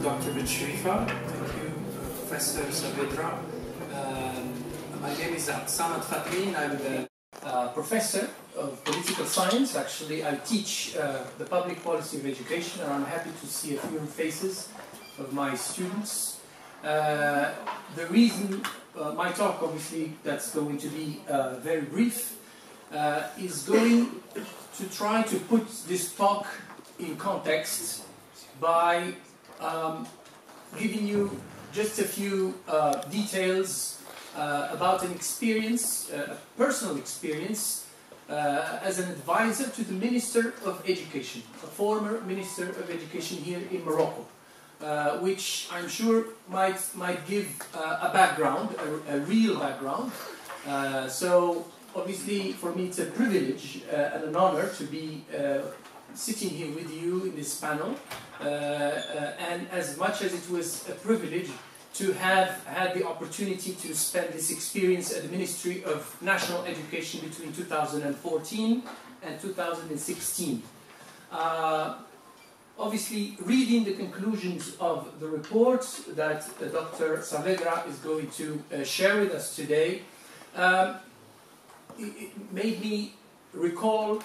Dr. Shrifa. Thank you, Professor Saavedra. My name is Samad Fatin. I'm the professor of political science. Actually, I teach the public policy of education, and I'm happy to see a few faces of my students. The reason my talk, obviously, that's going to be very brief, is going to try to put this talk in context by giving you just a few details about an experience, a personal experience, as an advisor to the Minister of Education, a former Minister of Education here in Morocco, which I'm sure might give a background, a real background. So obviously for me it's a privilege and an honor to be sitting here with you in this panel, and as much as it was a privilege to have had the opportunity to spend this experience at the Ministry of National Education between 2014 and 2016. Obviously, reading the conclusions of the report that Dr. Saavedra is going to share with us today, it made me recall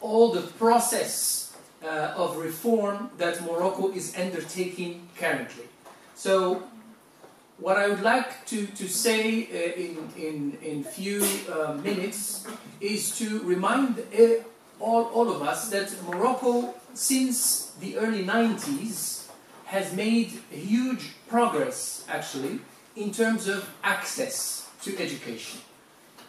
all the process of reform that Morocco is undertaking currently. So, what I would like to say in few minutes is to remind all of us that Morocco, since the early 90s, has made huge progress, actually, in terms of access to education.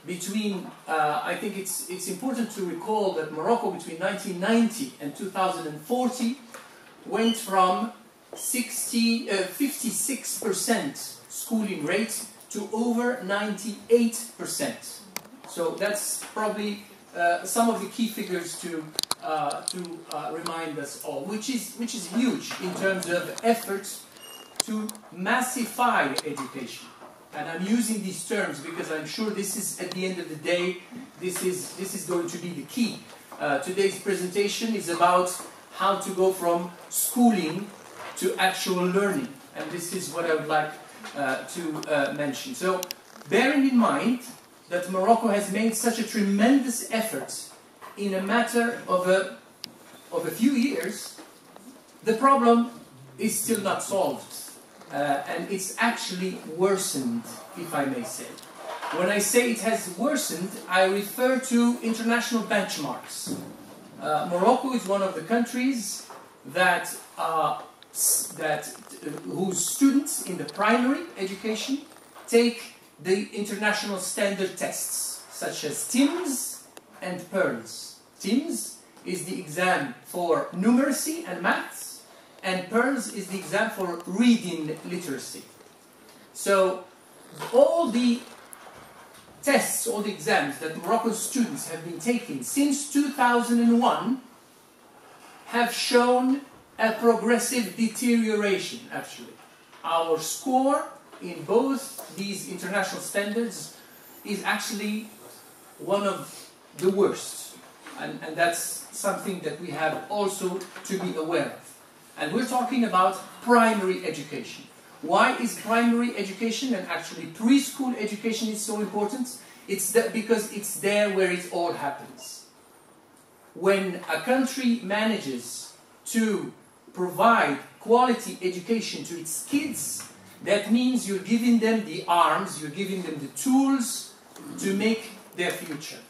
Between, I think it's important to recall that Morocco between 1990 and 2040 went from 56% schooling rate to over 98%. So that's probably some of the key figures to remind us all, which is huge in terms of efforts to massify education. And I'm using these terms because I'm sure this is, at the end of the day, this is going to be the key. Today's presentation is about how to go from schooling to actual learning. And this is what I would like to mention. So, bearing in mind that Morocco has made such a tremendous effort in a matter of a few years, the problem is still not solved. And it's actually worsened, if I may say. When I say it has worsened, I refer to international benchmarks. Morocco is one of the countries whose students in the primary education take the international standard tests, such as TIMSS and PEARLS. TIMSS is the exam for numeracy and maths, and PEARLS is the exam for reading literacy. So all the tests, all the exams that Moroccan students have been taking since 2001 have shown a progressive deterioration, actually. Our score in both these international standards is actually one of the worst. And that's something that we have also to be aware of. And we're talking about primary education. Why is primary education and actually preschool education is so important? It's because it's there where it all happens. When a country manages to provide quality education to its kids, that means you're giving them the arms, you're giving them the tools to make their future.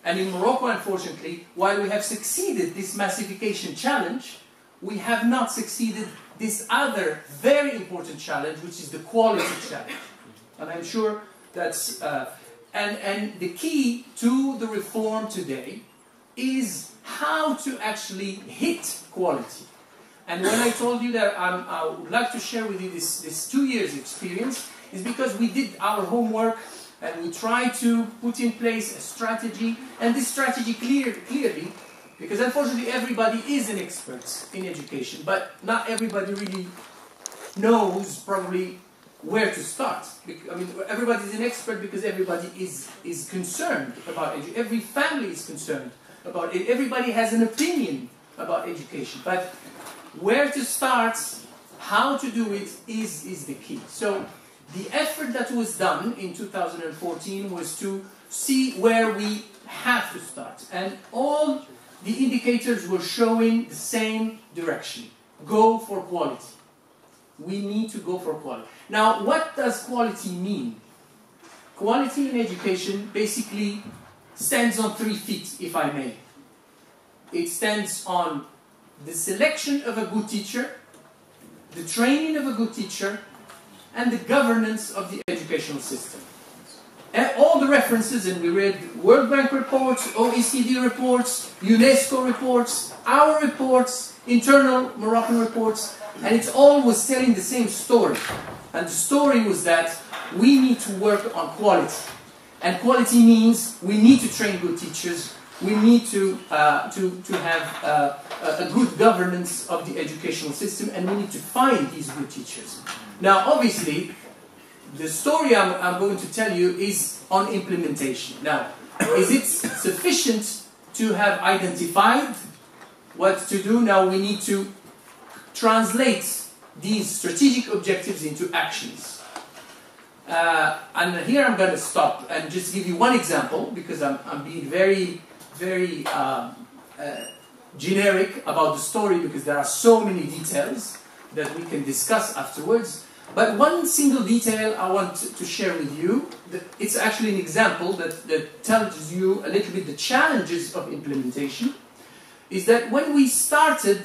And in Morocco, unfortunately, while we have succeeded this massification challenge, we have not succeeded this other very important challenge, which is the quality challenge. And I'm sure that's... and the key to the reform today is how to actually hit quality. And when I told you that I would like to share with you this 2 years experience, is because we did our homework and we tried to put in place a strategy, and this strategy clearly, because unfortunately everybody is an expert in education, but not everybody really knows probably where to start. I mean, everybody is an expert because everybody is concerned about education. Every family is concerned about it. Everybody has an opinion about education. But where to start, how to do it is the key. So the effort that was done in 2014 was to see where we have to start. And all the indicators were showing the same direction. Go for quality. We need to go for quality. Now, what does quality mean? Quality in education basically stands on 3 feet, if I may. It stands on the selection of a good teacher, the training of a good teacher, and the governance of the educational system. And all the references, and we read World Bank reports, OECD reports, UNESCO reports, our reports, internal Moroccan reports, and it all was telling the same story. And the story was that we need to work on quality. And quality means we need to train good teachers, we need to have a good governance of the educational system, and we need to find these good teachers. Now, obviously, the story I'm going to tell you is on implementation. Now, is it sufficient to have identified what to do? Now we need to translate these strategic objectives into actions. And here I'm going to stop and just give you one example, because I'm being very, very generic about the story, because there are so many details that we can discuss afterwards. But one single detail I want to share with you, it's actually an example that tells you a little bit the challenges of implementation, is that when we started,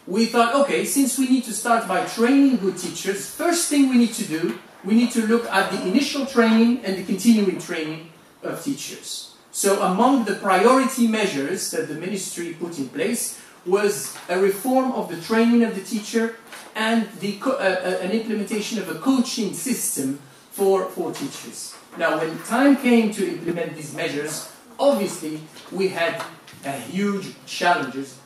we thought, okay, since we need to start by training good teachers, first thing we need to do, we need to look at the initial training and the continuing training of teachers. So among the priority measures that the ministry put in place was a reform of the training of the teacher and an implementation of a coaching system for teachers. Now, when time came to implement these measures, obviously we had huge challenges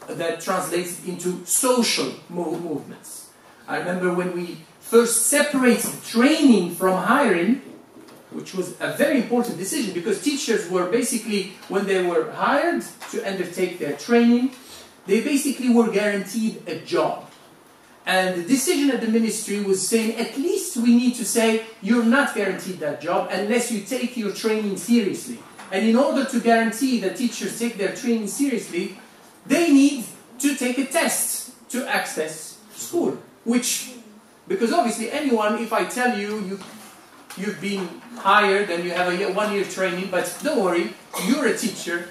that translates into social movements. I remember when we first separated training from hiring, which was a very important decision, because teachers were basically, when they were hired to undertake their training, they basically were guaranteed a job. And the decision at the ministry was saying, at least we need to say, you're not guaranteed that job unless you take your training seriously. And in order to guarantee that teachers take their training seriously, they need to take a test to access school. Which, because obviously anyone, if I tell you, you've been hired and you have a 1-year training, but don't worry, you're a teacher,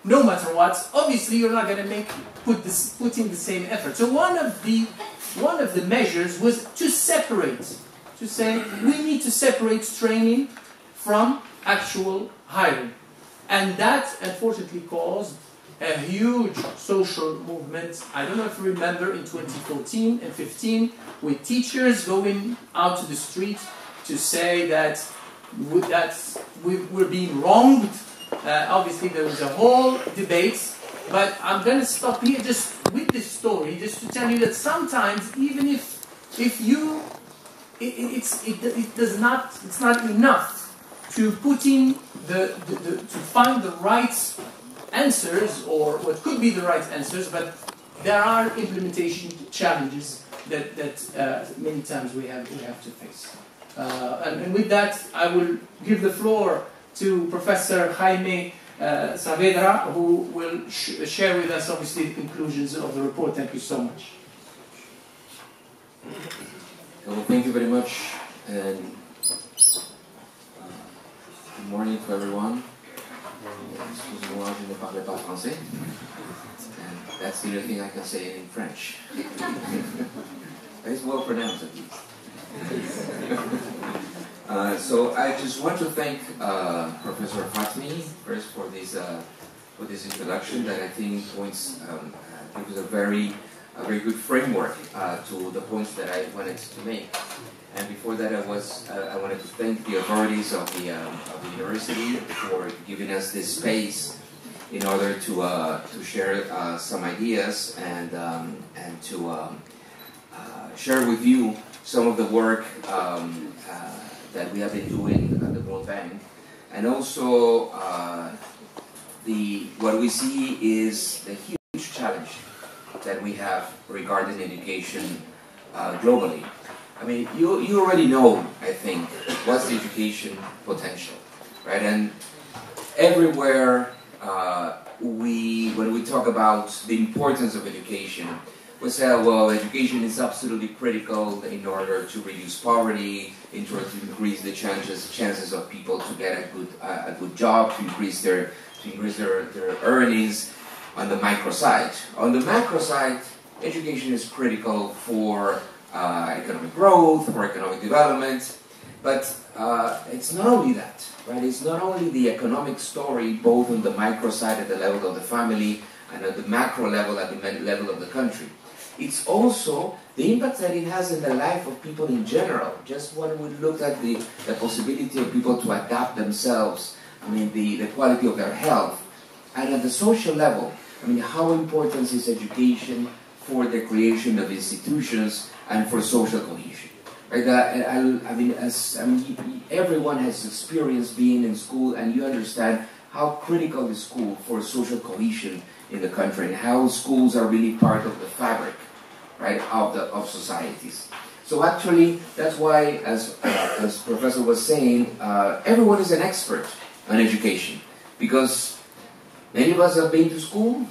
no matter what, obviously you're not going to put in the same effort. So one of the measures was to separate, to say we need to separate training from actual hiring. And that unfortunately caused a huge social movement. I don't know if you remember in 2014 and 15, with teachers going out to the street to say that we're being wronged. Obviously there was a whole debate, but I'm going to stop here just with this story, just to tell you that sometimes, even if you, it's not enough to put in to find the right answers, or what could be the right answers, but there are implementation challenges that many times we have to face. And with that, I will give the floor to Professor Jaime Saavedra, who will share with us, obviously, the conclusions of the report. Thank you so much. Well, thank you very much, and good morning to everyone. Excusez-moi, je ne parle pas français. And that's the only thing I can say in French. It's well pronounced, at least. So I just want to thank Professor Fatmi first for this introduction that I think points gives a very good framework to the points that I wanted to make. And before that, I wanted to thank the authorities of the university for giving us this space in order to share some ideas and to share with you some of the work that we have been doing at the Banque, and also what we see is the huge challenge that we have regarding education globally. I mean, you already know, I think, what's the education potential, right? And everywhere when we talk about the importance of education, we say, well, education is absolutely critical in order to reduce poverty, in order to increase the chances of people to get a good job, to increase their earnings on the micro side. On the macro side, education is critical for economic growth, for economic development, but it's not only that, right? It's not only the economic story, both on the micro side at the level of the family and at the macro level, at the level of the country. It's also the impact that it has in the life of people in general. Just when we look at the possibility of people to adapt themselves, I mean, the quality of their health, and at the social level, I mean, how important is education for the creation of institutions and for social cohesion? Right? Everyone has experienced being in school, and you understand how critical is school for social cohesion in the country, and how schools are really part of the fabric, right, of societies. So actually, that's why, as Professor was saying, everyone is an expert on education, because many of us have been to school.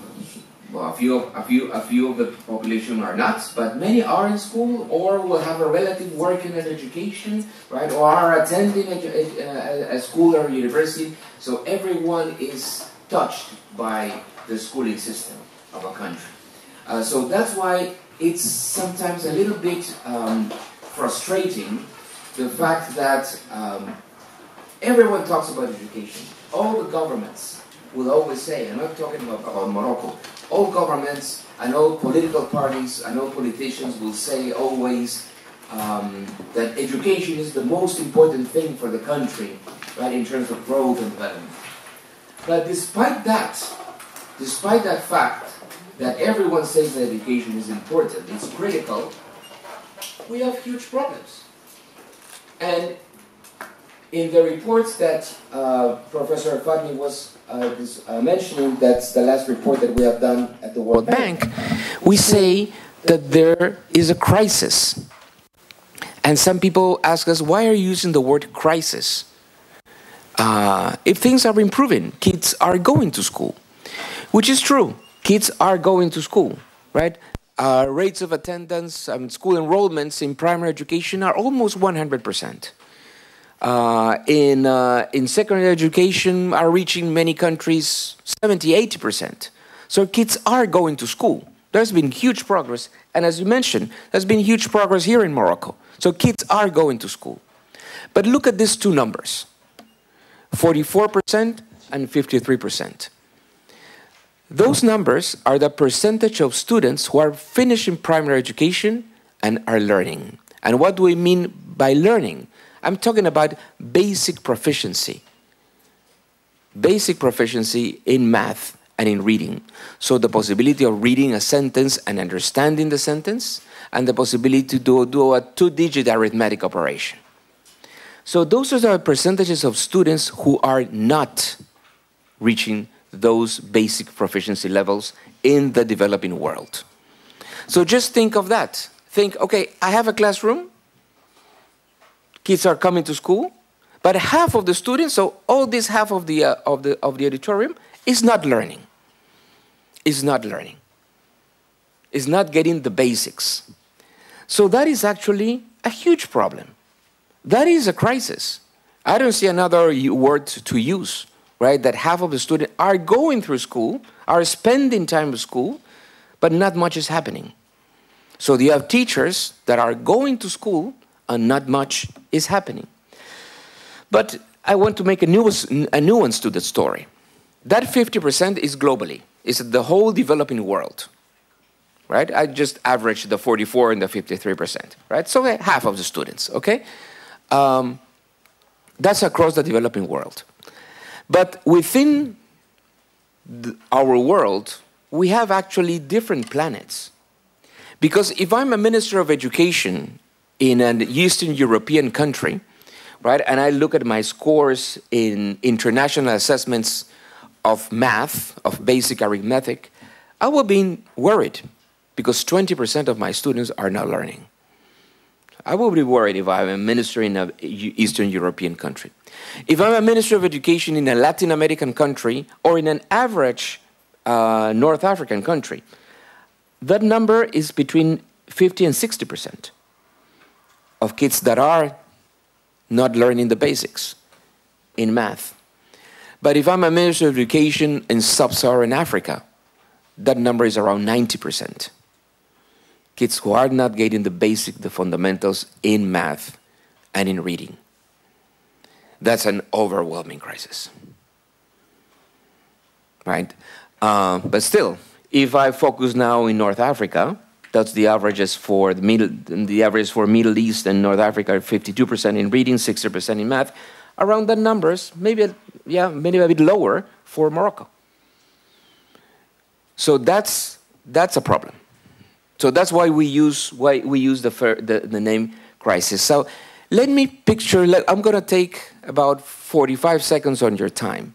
Well, a few of the population are not, but many are in school or will have a relative working in education, right, or are attending a school or university. So everyone is touched by the schooling system of a country. So that's why it's sometimes a little bit frustrating, the fact that everyone talks about education. All the governments will always say, I'm not talking about Morocco, all governments and all political parties and all politicians will say always that education is the most important thing for the country, right, in terms of growth and development. But despite that fact that everyone says that education is important, it's critical, we have huge problems. And in the reports that Professor Fatmi was mentioning, that's the last report that we have done at the World Bank, we say that there is a crisis. And some people ask us, why are you using the word crisis? If things are improving, kids are going to school, which is true. Kids are going to school, right? Rates of attendance, school enrollments in primary education are almost 100%. In secondary education are reaching many countries 70–80%. So kids are going to school. There's been huge progress, and as you mentioned, there's been huge progress here in Morocco. So kids are going to school. But look at these two numbers, 44% and 53%. Those numbers are the percentage of students who are finishing primary education and are learning. And what do we mean by learning? I'm talking about basic proficiency. Basic proficiency in math and in reading. So the possibility of reading a sentence and understanding the sentence, and the possibility to do a two-digit arithmetic operation. So those are the percentages of students who are not reaching those basic proficiency levels in the developing world. So just think of that. Think, okay, I have a classroom, kids are coming to school, but half of the students, so all this half of the auditorium, is not learning. Is not learning. Is not getting the basics. So that is actually a huge problem. That is a crisis. I don't see another word to use, right? That half of the students are going through school, are spending time with school, but not much is happening. So you have teachers that are going to school and not much is happening. But I want to make a nuance to the story. That 50% is globally. It's the whole developing world, right? I just averaged the 44 and the 53%, right? So half of the students, okay? That's across the developing world. But within our world, we have actually different planets. Because if I'm a minister of education in an Eastern European country, right, and I look at my scores in international assessments of math, of basic arithmetic, I will be worried. because 20% of my students are not learning. I will be worried if I'm a minister in an Eastern European country. If I'm a minister of education in a Latin American country or in an average North African country, that number is between 50 and 60% of kids that are not learning the basics in math. But if I'm a minister of education in sub-Saharan Africa, that number is around 90%. Kids who are not getting the fundamentals in math and in reading. That's an overwhelming crisis, right? But still, if I focus now in North Africa, that's the averages for the average for Middle East and North Africa are 52% in reading, 60% in math. Around the numbers, maybe a bit lower for Morocco. So that's a problem. So that's why we use the name crisis. So let me picture. I'm going to take about 45 seconds on your time,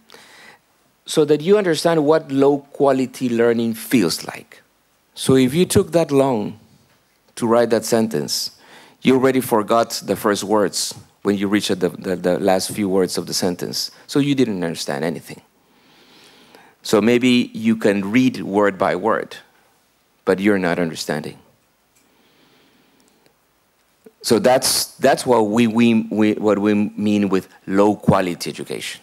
so that you understand what low-quality learning feels like. So if you took that long to write that sentence, you already forgot the first words when you reached the last few words of the sentence. So you didn't understand anything. So maybe you can read word by word, but you're not understanding. So that's what we mean with low-quality education.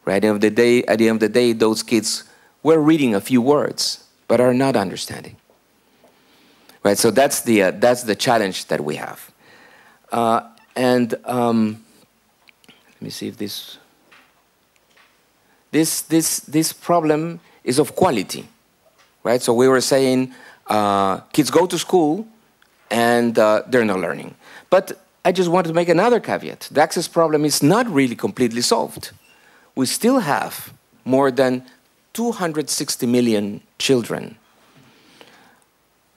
Right? At the end of the day, those kids were reading a few words, but are not understanding. Right? So that's the challenge that we have. Let me see if this problem is of quality, right? So we were saying kids go to school and they're not learning. But I just want to make another caveat. The access problem is not really completely solved. We still have more than 260 million children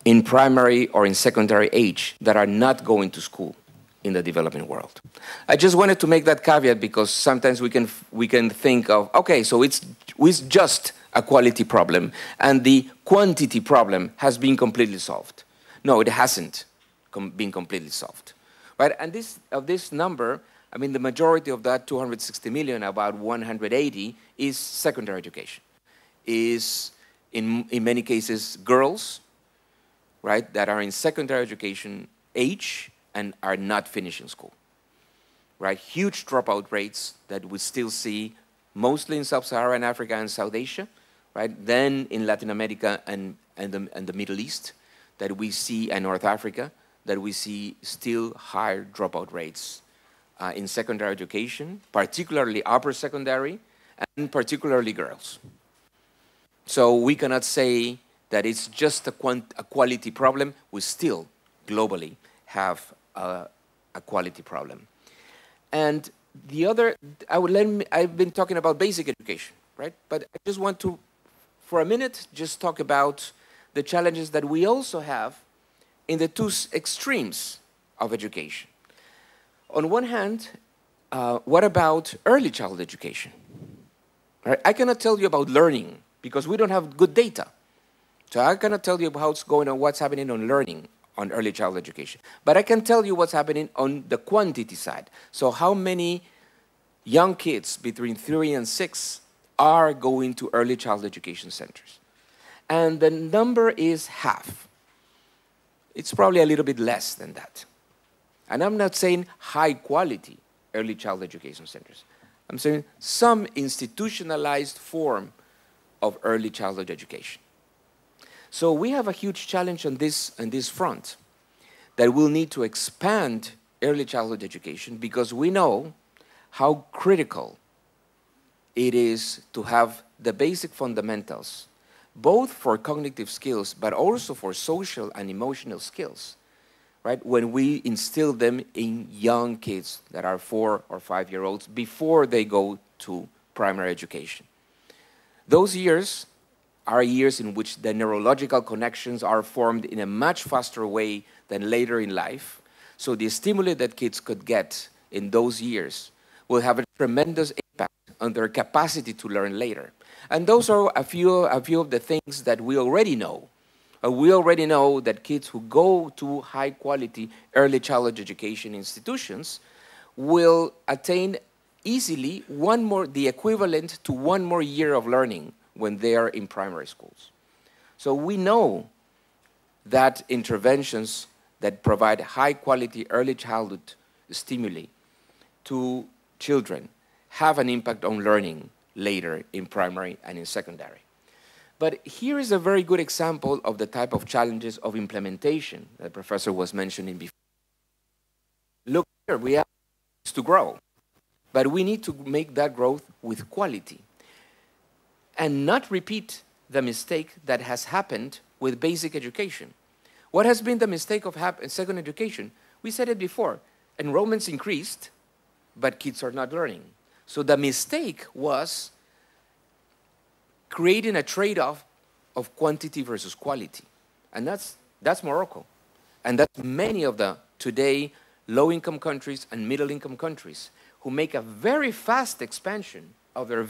in primary or in secondary age that are not going to school in the developing world. I just wanted to make that caveat because sometimes we can think of, okay, so it's just a quality problem and the quantity problem has been completely solved. No, it hasn't been completely solved. Right? And this number, I mean, the majority of that 260 million, about 180, is secondary education. Is in many cases girls, right, that are in secondary education age and are not finishing school. Right? Huge dropout rates that we still see mostly in sub-Saharan Africa and South Asia, right? Then in Latin America and the Middle East that we see, and North Africa, that we see still higher dropout rates in secondary education, particularly upper secondary, and particularly girls. So we cannot say that it's just a quality problem. We still, globally, have a quality problem. And the other, I've been talking about basic education, right? But I just want to, for a minute, just talk about the challenges that we also have in the two extremes of education. On one hand, what about early childhood education? Right? I cannot tell you about learning because we don't have good data. So I cannot tell you what's happening on learning on early childhood education. But I can tell you what's happening on the quantity side. So how many young kids between 3 and 6 are going to early childhood education centers? And the number is half. It's probably a little bit less than that. And I'm not saying high quality early childhood education centers. I'm saying some institutionalized form of early childhood education. So we have a huge challenge on this front, that we'll need to expand early childhood education because we know how critical it is to have the basic fundamentals, both for cognitive skills, but also for social and emotional skills, right? When we instill them in young kids that are 4 or 5-year-olds before they go to primary education. Those years are years in which the neurological connections are formed in a much faster way than later in life. So the stimuli that kids could get in those years will have a tremendous impact on their capacity to learn later. And those are a few of the things that we already know We already know that kids who go to high-quality early childhood education institutions will attain easily the equivalent to one more year of learning when they are in primary schools. So we know that interventions that provide high-quality early childhood stimuli to children have an impact on learning later in primary and in secondary. But here is a very good example of the type of challenges of implementation that the professor was mentioning before. Look here, we have to grow, but we need to make that growth with quality and not repeat the mistake that has happened with basic education. What has been the mistake of second education? We said it before. Enrollments increased, but kids are not learning. So the mistake was creating a trade-off of quantity versus quality. And that's Morocco. And that's many of the today low-income countries and middle-income countries who make a very fast expansion of their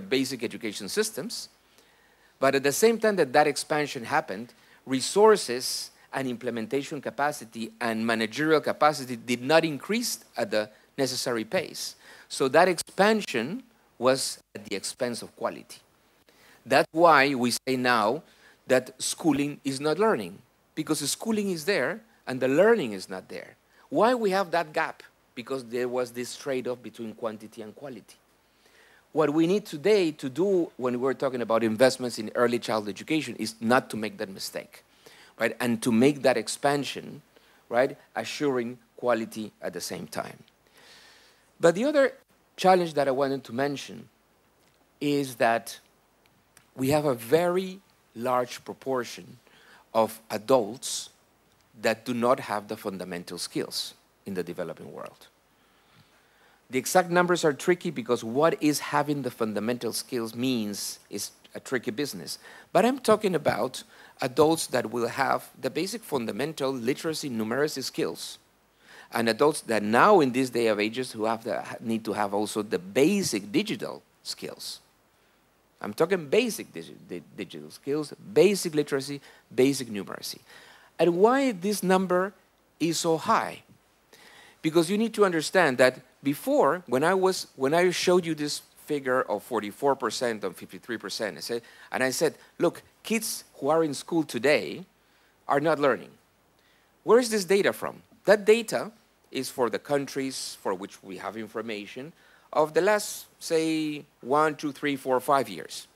basic education systems. But at the same time that expansion happened, resources and implementation capacity and managerial capacity did not increase at the necessary pace. So that expansion was at the expense of quality. That's why we say now that schooling is not learning, because the schooling is there and the learning is not there. Why we have that gap? Because there was this trade-off between quantity and quality. What we need today to do when we're talking about investments in early childhood education is not to make that mistake, right? And to make that expansion, right, assuring quality at the same time. But the other challenge that I wanted to mention is that we have a very large proportion of adults that do not have the fundamental skills in the developing world. The exact numbers are tricky because what is having the fundamental skills means is a tricky business. But I'm talking about adults that will have the basic fundamental literacy, numeracy skills, and adults that now in this day of ages who need to have also the basic digital skills. I'm talking basic digital skills, basic literacy, basic numeracy. And why this number is so high? Because you need to understand that before, when I showed you this figure of 44% and 53%, I said, look, kids who are in school today are not learning. Where is this data from? That data is for the countries for which we have information of the last, say, 1, 2, 3, 4, 5 years.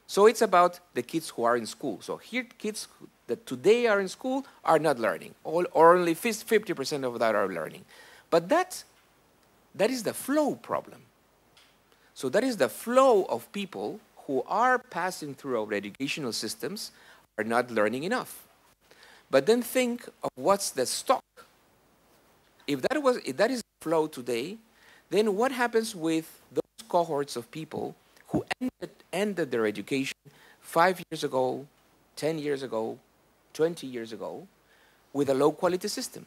So it's about the kids who are in school. So here, kids that today are in school are not learning, or only 50% of that are learning. But that is the flow problem. So that is the flow of people who are passing through our educational systems are not learning enough. But then think of what's the stock. If that is the flow today, then what happens with those cohorts of people who ended their education 5 years ago, 10 years ago, 20 years ago, with a low-quality system?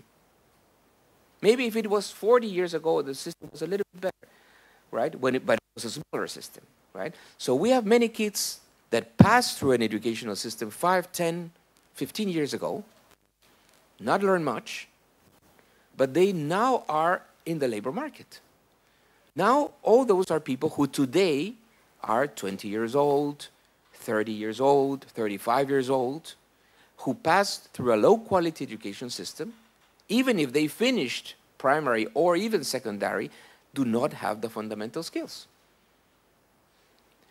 Maybe if it was 40 years ago, the system was a little bit better, right? But it was a smaller system, right? So we have many kids that passed through an educational system 5, 10, 15 years ago, not learn much, but they now are in the labor market. Now, all those are people who today are 20 years old, 30 years old, 35 years old, who passed through a low-quality education system, even if they finished primary or even secondary, do not have the fundamental skills.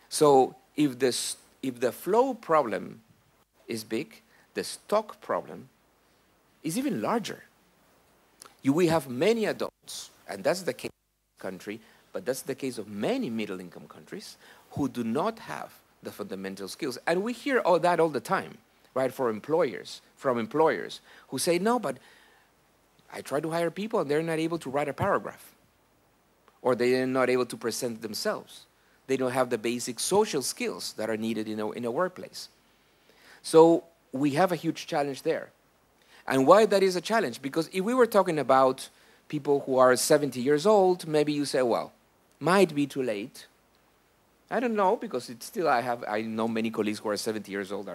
So if the flow problem is big, the stock problem is even larger. We have many adults, and that's the case in this country, but that's the case of many middle-income countries who do not have the fundamental skills. And we hear all that all the time, right, from employers who say, no, but I try to hire people and they're not able to write a paragraph, or they're not able to present themselves. They don't have the basic social skills that are needed in a workplace. So we have a huge challenge there. And why that is a challenge? Because if we were talking about people who are 70 years old, maybe you say, well, might be too late. I don't know, because it's still, I know many colleagues who are 70 years old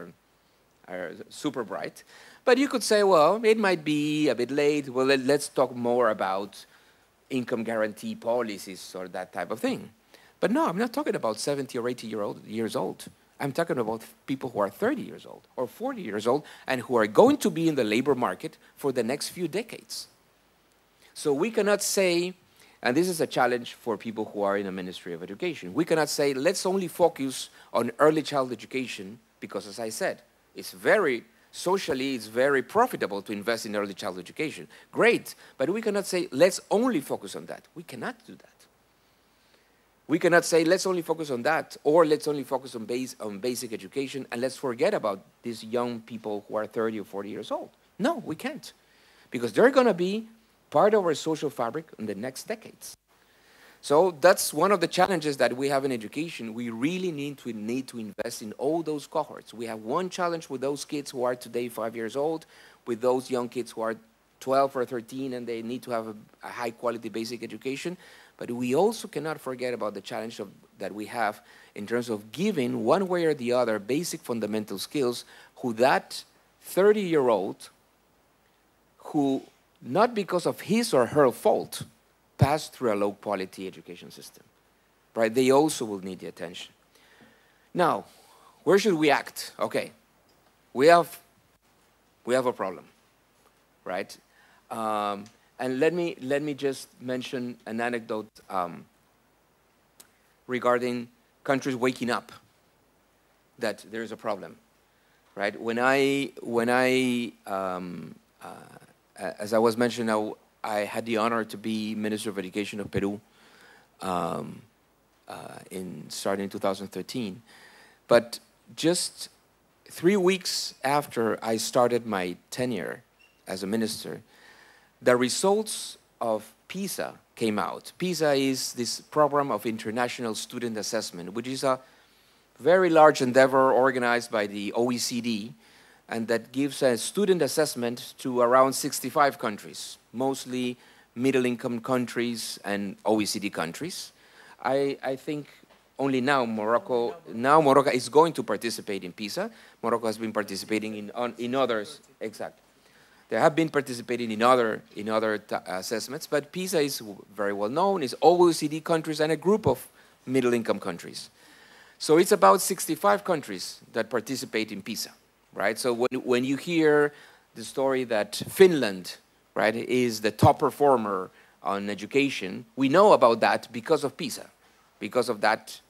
are super bright. But you could say, well, it might be a bit late. Well, let's talk more about income guarantee policies or that type of thing. But no, I'm not talking about 70 or 80 years old. I'm talking about people who are 30 years old or 40 years old and who are going to be in the labor market for the next few decades. So we cannot say, and this is a challenge for people who are in the Ministry of Education, we cannot say, let's only focus on early child education because, as I said, socially, it's very profitable to invest in early child education. Great, but we cannot say, let's only focus on that. We cannot do that. We cannot say, let's only focus on that, or let's only focus on basic education, and let's forget about these young people who are 30 or 40 years old. No, we can't, because they're going to be part of our social fabric in the next decades. So that's one of the challenges that we have in education. We really need to invest in all those cohorts. We have one challenge with those kids who are today 5 years old, with those young kids who are 12 or 13 and they need to have a high-quality basic education. But we also cannot forget about the challenge that we have in terms of giving, one way or the other, basic fundamental skills who that 30-year-old, who, not because of his or her fault, pass through a low-quality education system, right? They also will need the attention. Now, where should we act? Okay, we have a problem, right? And let me just mention an anecdote regarding countries waking up that there is a problem, right? As I was mentioning, I had the honor to be Minister of Education of Peru starting in 2013. But just 3 weeks after I started my tenure as a minister, the results of PISA came out. PISA is this program of international student assessment, which is a very large endeavor organized by the OECD, and that gives a student assessment to around 65 countries, mostly middle-income countries and OECD countries. I think only now Morocco is going to participate in PISA. Morocco has been participating in others. Exactly. They have been participating in other assessments, but PISA is very well known. It's OECD countries and a group of middle-income countries. So it's about 65 countries that participate in PISA, right? So when you hear the story that Finland, right, is the top performer on education, we know about that because of PISA, because of that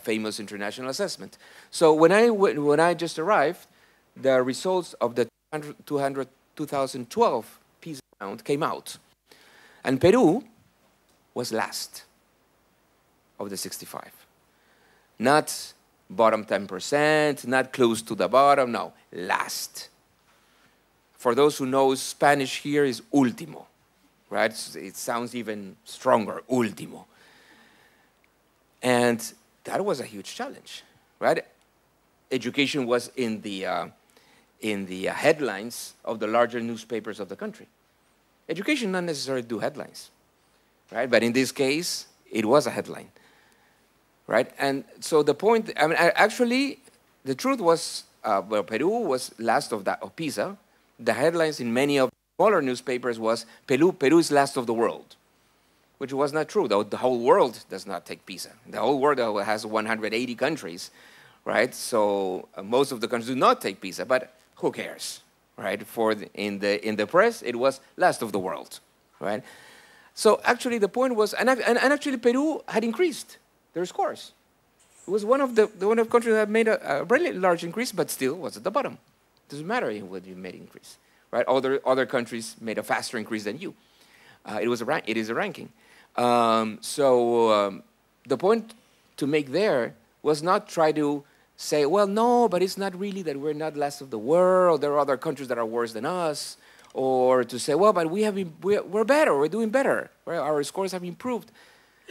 famous international assessment. So when I just arrived, the results of the 2012 PISA round came out, and Peru was last of the 65. Not bottom 10%, not close to the bottom, no, last. For those who know Spanish, here is último, right? It sounds even stronger, último. And that was a huge challenge, right? Education was in the headlines of the larger newspapers of the country. Education not necessarily do headlines, right? But in this case, it was a headline, right? And so the point, I mean, actually, the truth was, well, Peru was last of PISA. The headlines in many of the smaller newspapers was, Peru is last of the world, which was not true, though the whole world does not take PISA. The whole world has 180 countries, right? So most of the countries do not take PISA, but who cares, right? In the press, it was last of the world, right? So actually the point was, and actually Peru had increased their scores. It was one of the countries that had made a really large increase, but still was at the bottom. It doesn't matter whether you made increase, right? Other countries made a faster increase than you. It is a ranking. So the point to make there was not try to say, well, no, but it's not really that we're not last of the world. There are other countries that are worse than us. Or to say, well, but we're better, we're doing better. Right? Our scores have improved.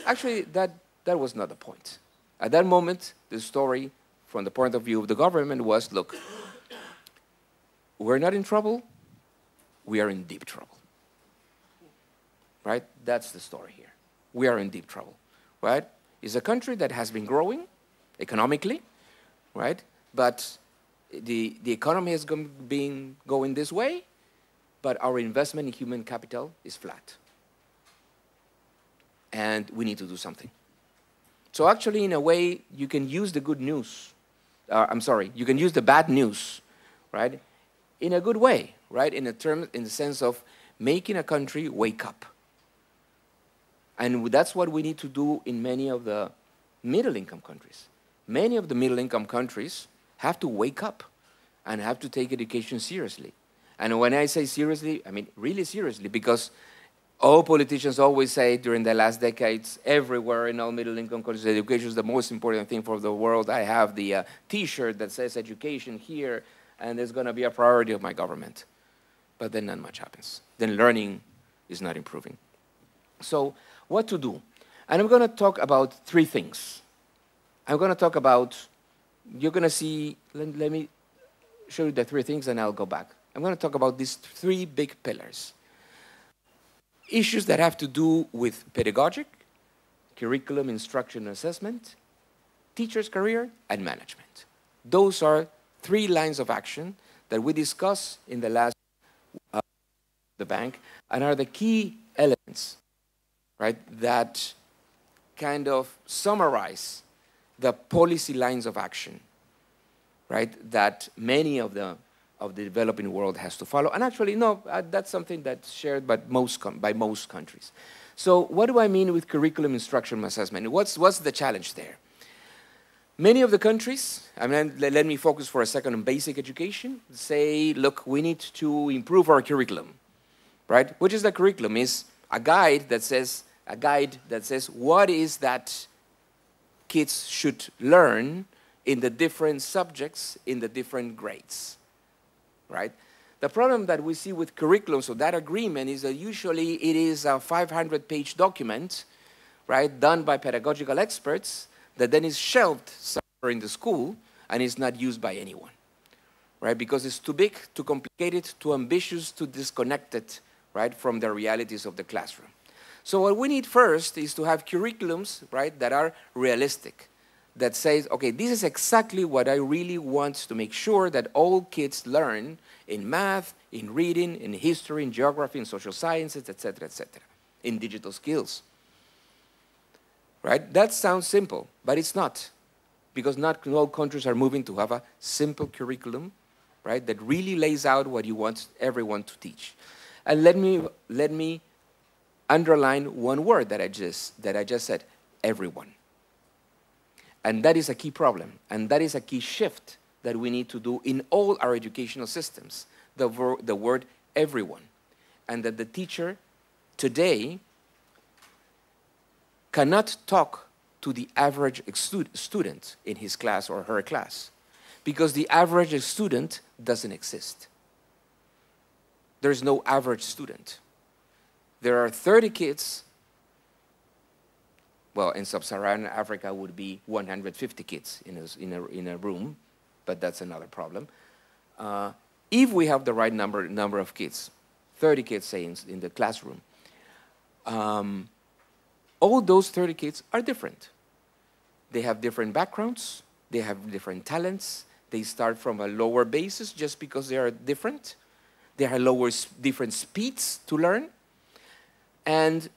Actually, that was not the point. At that moment, the story, from the point of view of the government, was, look, we're not in trouble, we are in deep trouble. Right? That's the story here. We are in deep trouble. Right? It's a country that has been growing economically, right? But the economy has been going this way, but our investment in human capital is flat. And we need to do something. So actually, in a way, you can use the good news. You can use the bad news, right, in a good way, right, in the sense of making a country wake up. And that's what we need to do in many of the middle-income countries. Many of the middle-income countries have to wake up and have to take education seriously. And when I say seriously, I mean really seriously, because all politicians always say during the last decades, everywhere in all middle-income countries, education is the most important thing for the world. I have the T-shirt that says education here, and it's going to be a priority of my government. But then not much happens. Then learning is not improving. So what to do? And I'm going to talk about three things. I'm going to talk about, you're going to see, let me show you the three things, and I'll go back. I'm going to talk about these three big pillars. Issues that have to do with pedagogic, curriculum, instruction, and assessment, teacher's career, and management. Those are three lines of action that we discussed in the last the Banque, and are the key elements, right, that kind of summarize the policy lines of action, right, that many of the developing world has to follow. And actually, no, that's something that's shared by most countries. So what do I mean with curriculum, instruction, assessment? What's the challenge there? Many of the countries, I mean, let me focus for a second on basic education, say, look, we need to improve our curriculum, right? Which is the curriculum? Is a guide that says what is that kids should learn in the different subjects, in the different grades. Right? The problem that we see with curriculum, so that agreement, is that usually it is a 500-page document, right, done by pedagogical experts that then is shelved somewhere in the school and is not used by anyone, right? Because it's too big, too complicated, too ambitious, too disconnected, right, from the realities of the classroom. So what we need first is to have curriculums, right, that are realistic, that says, okay, this is exactly what I really want to make sure that all kids learn in math, in reading, in history, in geography, in social sciences, etc., in digital skills. Right? That sounds simple, but it's not, because not all countries are moving to have a simple curriculum, right, that really lays out what you want everyone to teach. And let me underline one word that I just said, everyone. And that is a key problem, and that is a key shift that we need to do in all our educational systems, the word everyone. And that the teacher today cannot talk to the average student in his class or her class, because the average student doesn't exist. There's no average student. There are 30 kids. Well, in sub-Saharan Africa would be 150 kids in a room, but that's another problem. If we have the right number of kids, 30 kids, say, in the classroom, all those 30 kids are different. They have different backgrounds, they have different talents, they start from a lower basis just because they are different. They have different speeds to learn, and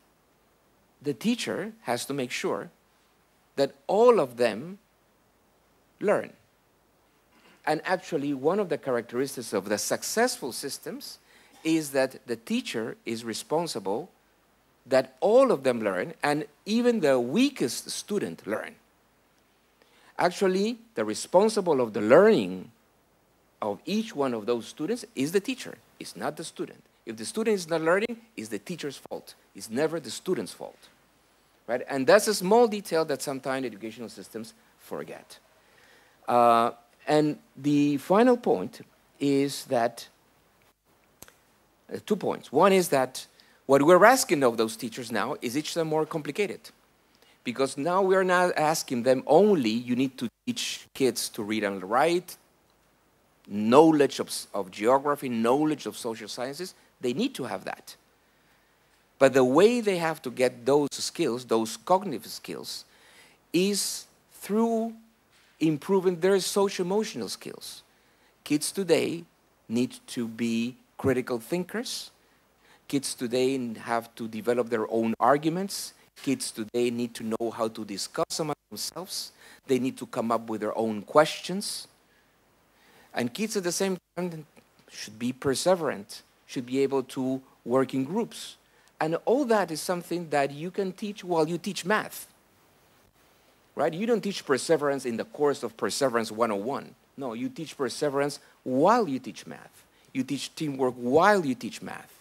the teacher has to make sure that all of them learn. And actually, one of the characteristics of the successful systems is that the teacher is responsible that all of them learn, and even the weakest student learn. Actually, the responsible of the learning of each one of those students is the teacher. It's not the student. If the student is not learning, it's the teacher's fault. It's never the student's fault. Right? And that's a small detail that sometimes educational systems forget. And the final point is that, 2 points. One is that what we're asking of those teachers now is each time more complicated. Because now we're not asking them only, you need to teach kids to read and write, knowledge of geography, knowledge of social sciences. They need to have that. But the way they have to get those skills, those cognitive skills, is through improving their social-emotional skills. Kids today need to be critical thinkers. Kids today have to develop their own arguments. Kids today need to know how to discuss among themselves. They need to come up with their own questions. And kids at the same time should be perseverant, should be able to work in groups. And all that is something that you can teach while you teach math. Right? You don't teach perseverance in the course of Perseverance 101. No, you teach perseverance while you teach math. You teach teamwork while you teach math.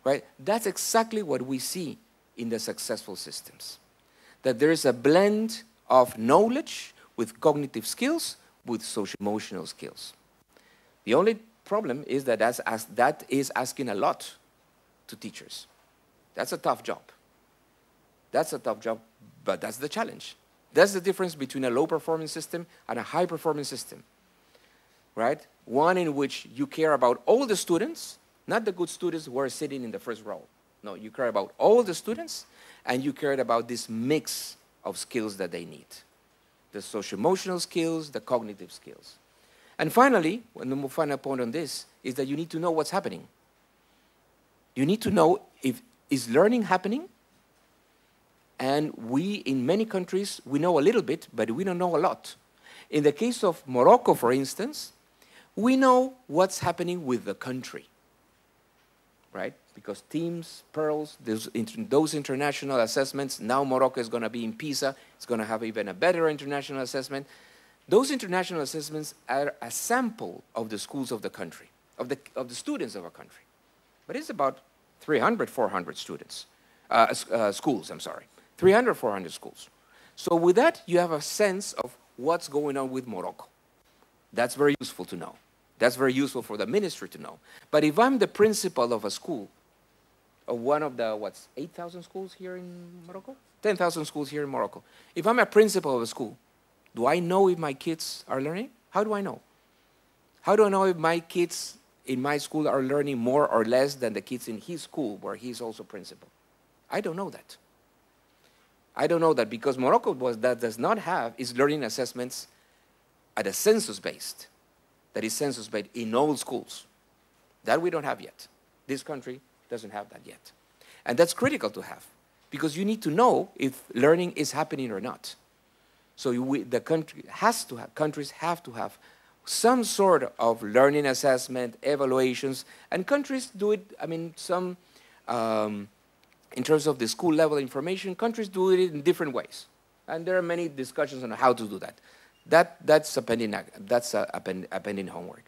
Right? That's exactly what we see in the successful systems. That there is a blend of knowledge with cognitive skills, with social-emotional skills. The only problem is that that is asking a lot to teachers. That's a tough job. That's a tough job, but that's the challenge. That's the difference between a low-performing system and a high-performing system. Right? One in which you care about all the students, not the good students who are sitting in the first row. No, you care about all the students, and you care about this mix of skills that they need. The social-emotional skills, the cognitive skills. And finally, the final point on this is that you need to know what's happening. You need to know is learning happening? And we, in many countries, we know a little bit, but we don't know a lot. In the case of Morocco, for instance, we know what's happening with the country. Right? Because teams, pearls, those international assessments, now Morocco is going to be in PISA, it's going to have even a better international assessment. Those international assessments are a sample of the schools of the country, of the students of a country. But it's about 300, 400 students, schools, I'm sorry. 300, 400 schools. So with that, you have a sense of what's going on with Morocco. That's very useful to know. That's very useful for the ministry to know. But if I'm the principal of a school, of one of the, 8,000 schools here in Morocco? 10,000 schools here in Morocco. If I'm a principal of a school, do I know if my kids are learning? How do I know? How do I know if my kids in my school are learning more or less than the kids in his school where he's also principal? I don't know that. I don't know that because Morocco does not have its learning assessments at a census-based. That is census-based in all schools. That we don't have yet. This country doesn't have that yet. And that's critical to have because you need to know if learning is happening or not. So countries have to have some sort of learning assessment, evaluations, and countries do it, in terms of the school level information, countries do it in different ways. And there are many discussions on how to do that. That's a pending homework.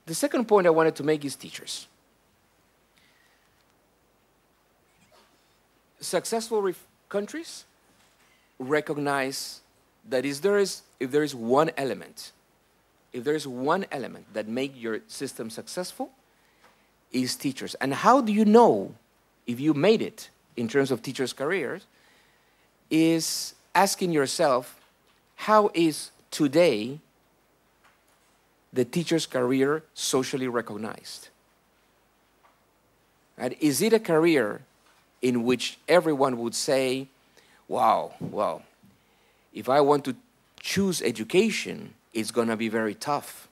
The second point I wanted to make is teachers. Successful countries recognize that if there is one element that makes your system successful, is teachers. And how do you know if you made it in terms of teachers' careers? Is asking yourself, how is today the teacher's career socially recognized? Right? Is it a career in which everyone would say, wow, well, if I want to choose education, it's going to be very tough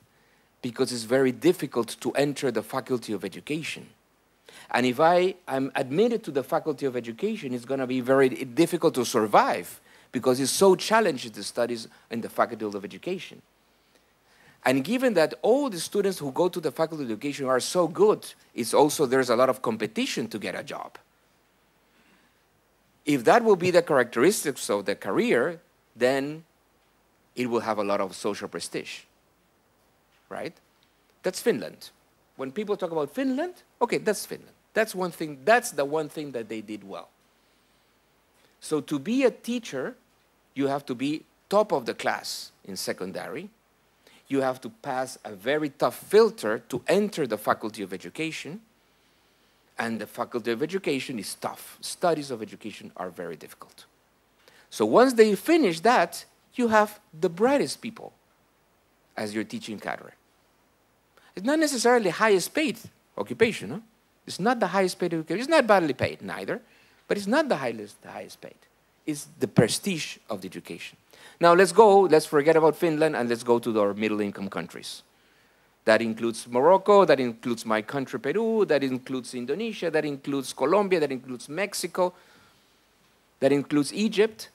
because it's very difficult to enter the faculty of education. And if I am admitted to the faculty of education, it's going to be very difficult to survive because it's so challenging the studies in the faculty of education. And given that all the students who go to the faculty of education are so good, there's a lot of competition to get a job. If that will be the characteristics of the career, then it will have a lot of social prestige, right? That's Finland. When people talk about Finland, okay, that's Finland. That's one thing. That's the one thing that they did well. So to be a teacher, you have to be top of the class in secondary. You have to pass a very tough filter to enter the faculty of education. And the faculty of education is tough. Studies of education are very difficult. So once they finish that, you have the brightest people as your teaching cadre. It's not necessarily the highest paid occupation. Huh? It's not the highest paid occupation. It's not badly paid neither, but it's not the highest paid. It's the prestige of the education. Now let's forget about Finland and let's go to our middle income countries. That includes Morocco, that includes my country, Peru, that includes Indonesia, that includes Colombia, that includes Mexico, that includes Egypt.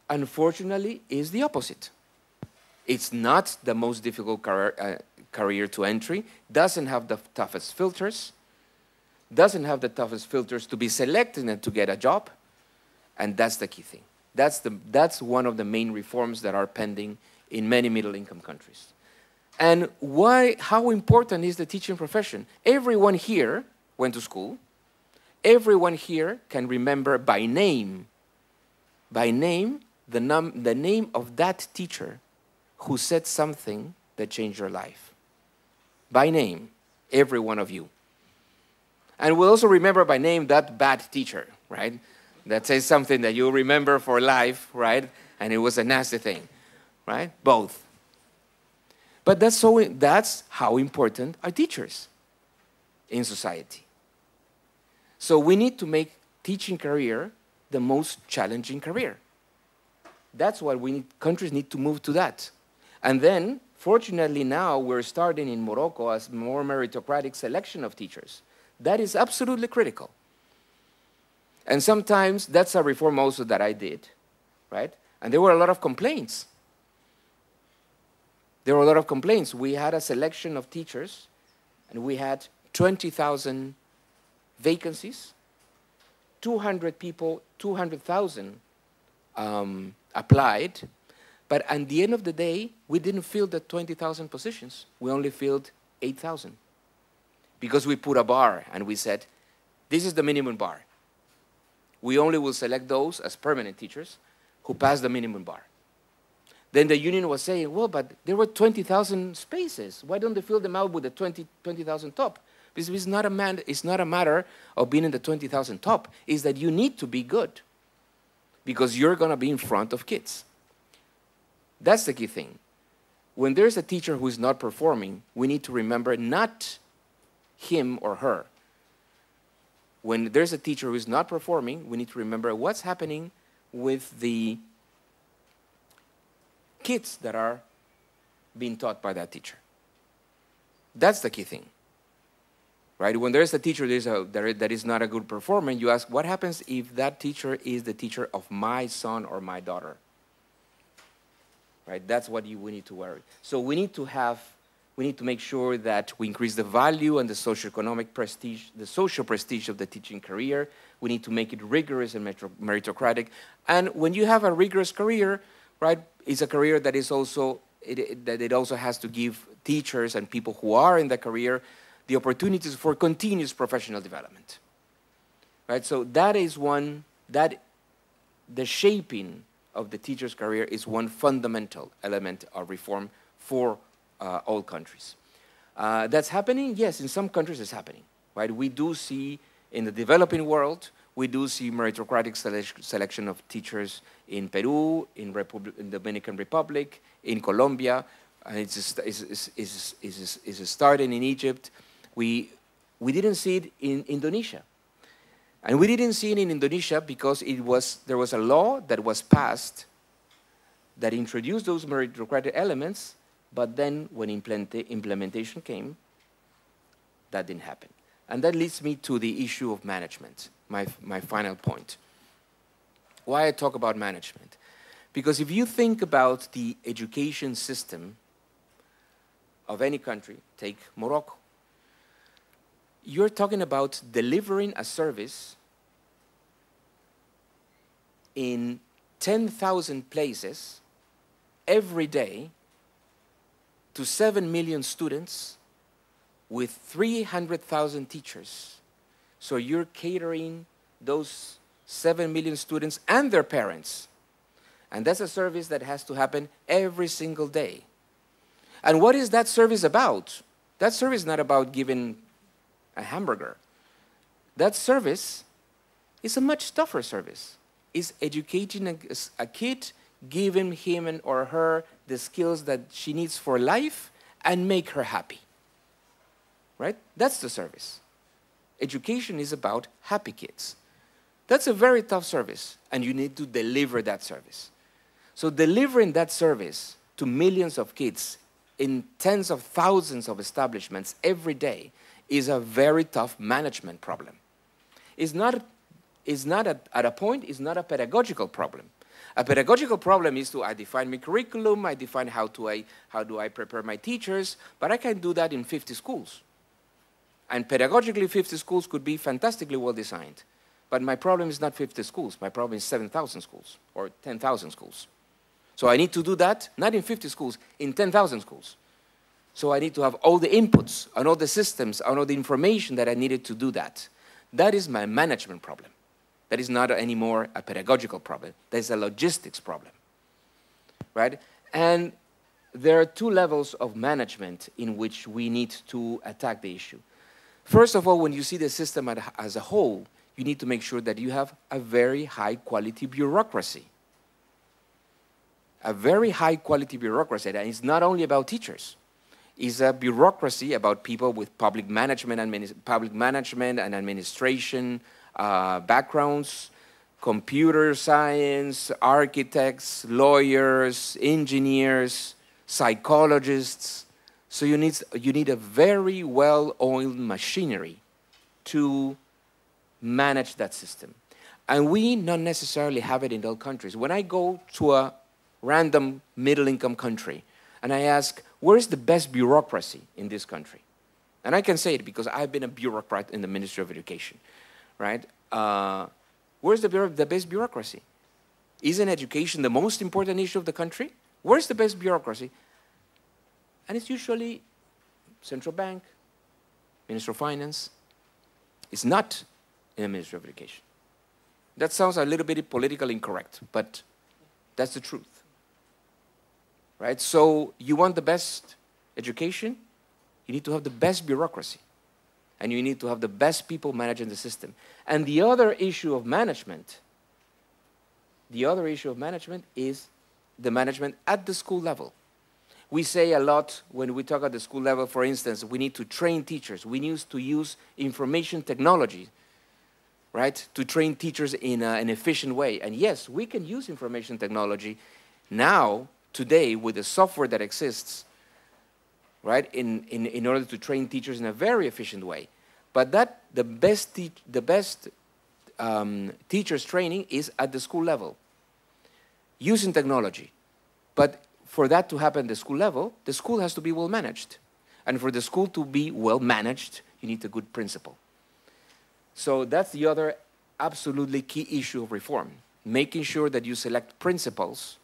Unfortunately, is the opposite. It's not the most difficult career to entry, doesn't have the toughest filters, doesn't have the toughest filters to be selected and to get a job, and that's the key thing. That's one of the main reforms that are pending in many middle-income countries. And how important is the teaching profession? Everyone here went to school. Everyone here can remember by name, the name of that teacher who said something that changed your life. By name, every one of you. And we'll also remember by name that bad teacher, right? That says something that you'll remember for life, right? And it was a nasty thing, right? Both. But that's how important are teachers in society. So we need to make teaching career the most challenging career. That's what we need. Countries need to move to that. And then, fortunately now, we're starting in Morocco as more meritocratic selection of teachers. That is absolutely critical. And sometimes that's a reform also that I did, right? And there were a lot of complaints. There were a lot of complaints. We had a selection of teachers, and we had 20,000 vacancies, 200 people, 200,000 applied, but at the end of the day, we didn't fill the 20,000 positions. We only filled 8,000 because we put a bar and we said, this is the minimum bar. We only will select those as permanent teachers who pass the minimum bar. Then the union was saying, well, but there were 20,000 spaces. Why don't they fill them out with the 20,000 top? Because it's not a matter of being in the 20,000 top. It's that you need to be good because you're going to be in front of kids. That's the key thing. When there's a teacher who is not performing, we need to remember not him or her. When there's a teacher who is not performing, we need to remember what's happening with the kids that are being taught by that teacher. That's the key thing. Right? When there's a teacher that is not a good performer, you ask, what happens if that teacher is the teacher of my son or my daughter? Right? That's what we need to worry. So we need to make sure that we increase the value and the socioeconomic prestige, the social prestige of the teaching career. We need to make it rigorous and meritocratic. And when you have a rigorous career, right, it's a career that is also, it also has to give teachers and people who are in the career the opportunities for continuous professional development. Right? So that is the shaping of the teacher's career is one fundamental element of reform for all countries. That's happening? Yes, in some countries it's happening. Right? We do see in the developing world, we do see meritocratic selection of teachers in Peru, in Dominican Republic, in Colombia, and it's starting in Egypt. We didn't see it in Indonesia. And we didn't see it in Indonesia because there was a law that was passed that introduced those meritocratic elements, but then when implementation came, that didn't happen. And that leads me to the issue of management, my final point. Why I talk about management? Because if you think about the education system of any country, take Morocco, you're talking about delivering a service in 10,000 places every day to 7 million students with 300,000 teachers. So you're catering those 7 million students and their parents. And that's a service that has to happen every single day. And what is that service about? That service is not about giving a hamburger. That service is a much tougher service. It's educating a kid, giving him or her the skills that she needs for life and make her happy. Right? That's the service. Education is about happy kids. That's a very tough service, and you need to deliver that service. So delivering that service to millions of kids in tens of thousands of establishments every day is a very tough management problem. It's not at a point, it's not a pedagogical problem. A pedagogical problem is I define my curriculum, I define how do I prepare my teachers, but I can do that in 50 schools. And pedagogically, 50 schools could be fantastically well designed. But my problem is not 50 schools, my problem is 7,000 schools or 10,000 schools. So I need to do that, not in 50 schools, in 10,000 schools. So I need to have all the inputs and all the systems and all the information that I needed to do that. That is my management problem. That is not anymore a pedagogical problem. That is a logistics problem, right? And there are two levels of management in which we need to attack the issue. First of all, when you see the system as a whole, you need to make sure that you have a very high-quality bureaucracy. A very high-quality bureaucracy, and it's not only about teachers. It's a bureaucracy about people with public management and administration backgrounds, computer science, architects, lawyers, engineers, psychologists. So you need a very well-oiled machinery to manage that system. And we not necessarily have it in all countries. When I go to a random middle-income country and I ask, where is the best bureaucracy in this country? And I can say it because I've been a bureaucrat in the Ministry of Education, right? Where's the best bureaucracy? Isn't education the most important issue of the country? Where's the best bureaucracy? And it's usually central bank, Minister of Finance. It's not in the Ministry of Education. That sounds a little bit politically incorrect, but that's the truth. Right? So you want the best education, you need to have the best bureaucracy. And you need to have the best people managing the system. And the other issue of management, is the management at the school level. We say a lot when we talk at the school level, for instance, we need to train teachers. We need to use information technology, right, to train teachers in an efficient way. And yes, we can use information technology now, today, with the software that exists, right, in order to train teachers in a very efficient way. But the best teachers training is at the school level, using technology. But for that to happen at the school level, the school has to be well managed. And for the school to be well managed, you need a good principal. So that's the other absolutely key issue of reform, making sure that you select principals,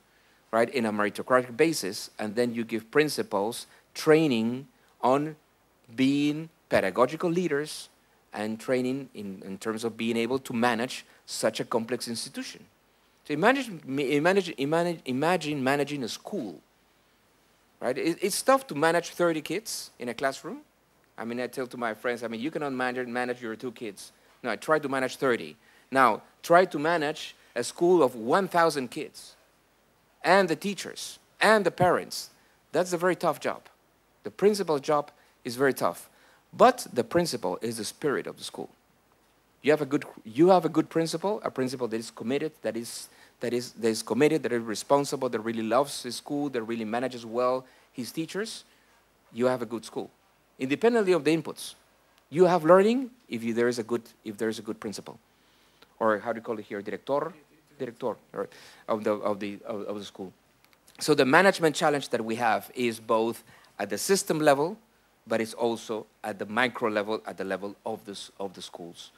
right, in a meritocratic basis, and then you give principals training on being pedagogical leaders and training in terms of being able to manage such a complex institution. So imagine managing a school, right? It's tough to manage 30 kids in a classroom. I mean, I tell to my friends, I mean, you cannot manage your 2 kids. No, I try to manage 30. Now, try to manage a school of 1,000 kids and the teachers and the parents. That's a very tough job. The principal's job is very tough. But the principal is the spirit of the school. You have a good principal, a principal that is committed, that is committed, that is responsible, that really loves his school, that really manages well his teachers. You have a good school, independently of the inputs. You have learning if there is a good principal, or how do you call it here, director, right, of the school. So the management challenge that we have is both at the system level, but it's also at the micro level, at the level of the schools.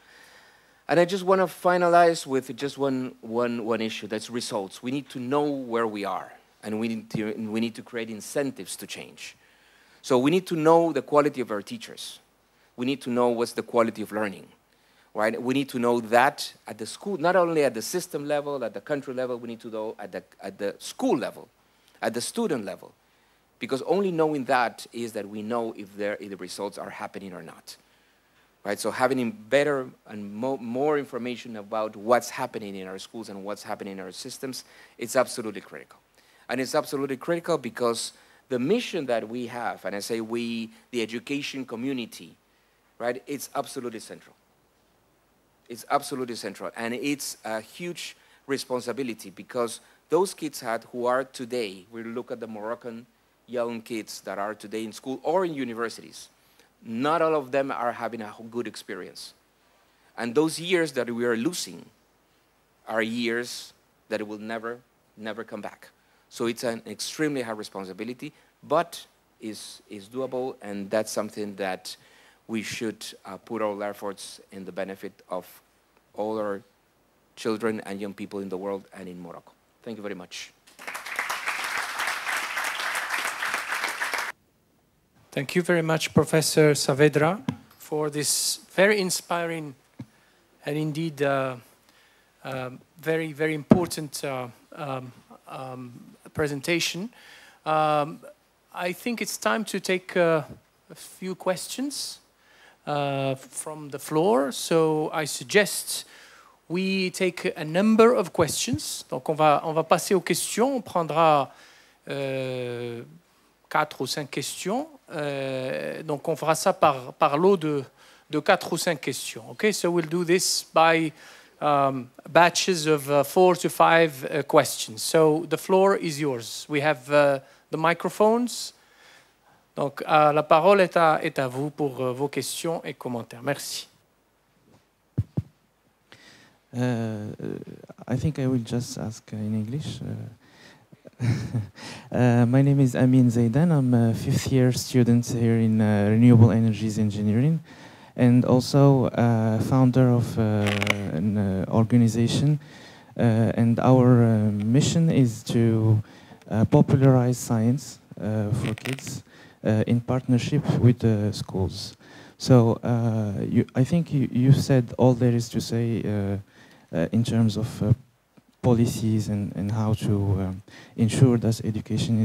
And I just want to finalize with just one issue, that's results. We need to know where we are, and we need to create incentives to change. So we need to know the quality of our teachers. We need to know what's the quality of learning, right? We need to know that at the school, not only at the system level, at the country level, we need to know at the school level, at the student level. Because only knowing that is that we know if the results are happening or not. Right? So having better and more information about what's happening in our schools and what's happening in our systems, it's absolutely critical. And it's absolutely critical because the mission that we have, and I say we, the education community, right, it's absolutely central. It's absolutely central. And it's a huge responsibility because those kids who are today, we look at the Moroccan young kids that are today in school or in universities, not all of them are having a good experience. And those years that we are losing are years that will never come back. So it's an extremely high responsibility, but is doable, and that's something that we should put all our efforts in the benefit of all our children and young people in the world and in Morocco. Thank you very much. Thank you very much, Professor Saavedra, for this very inspiring and indeed very, very important presentation. I think it's time to take a few questions from the floor. So I suggest we take a number of questions. Donc on va passer aux questions. On prendra 4 ou 5 questions. Donc on fera ça par lot de 4 ou 5 questions. Okay, so we'll do this by batches of 4 to 5 questions. So the floor is yours. We have the microphones. Donc la parole est à vous pour vos questions et commentaires. Merci. I think I will just ask in English. My name is Amin Zaidan. I'm a 5th year student here in Renewable Energies Engineering, and also founder of an organization. And our mission is to popularize science for kids in partnership with the schools. So I think you said all there is to say in terms of policies and how to ensure that education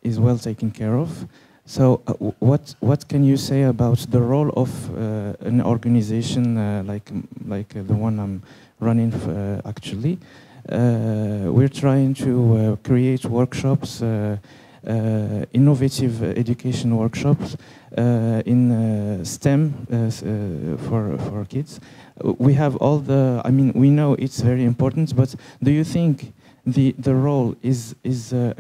is well taken care of. So what can you say about the role of an organization like the one I'm running actually? We're trying to create workshops, innovative education workshops in STEM for kids. We have all the, I mean, we know it's very important, but do you think the role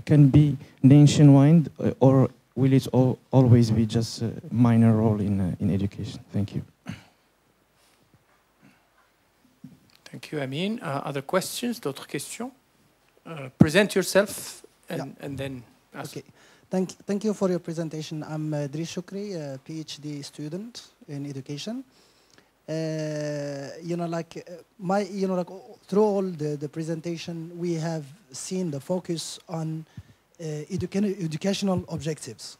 can be nationwide, or will it always be just a minor role in education? Thank you. Thank you, Amin. Other questions? D'autres questions? Present yourself and then ask. Okay. Thank you for your presentation. I'm Driss Shukri, a PhD student in education. Through all the presentation, we have seen the focus on educational objectives.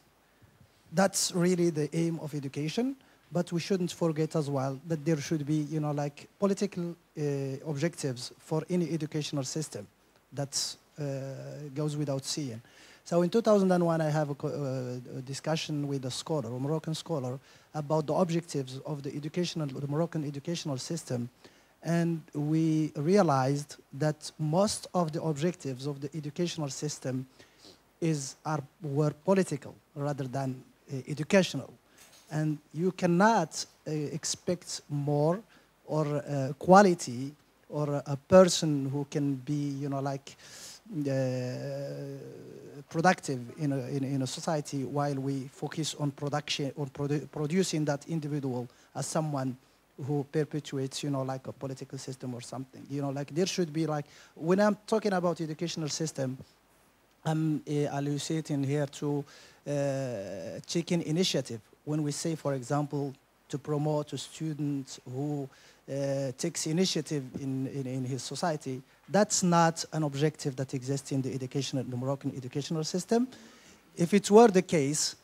That's really the aim of education, but we shouldn't forget as well that there should be, political objectives for any educational system. That goes without saying. So in 2001, I have a discussion with a scholar, a Moroccan scholar, about the objectives of the Moroccan educational system. And we realized that most of the objectives of the educational system were political rather than educational. And you cannot expect more or quality or a person who can be, productive in a society while we focus on production, on producing that individual as someone who perpetuates, a political system or something. There should be when I'm talking about educational system, I'm alluding here to taking initiative. When we say, for example, to promote a student who takes initiative in his society, that's not an objective that exists in the Moroccan educational system. If it were the case,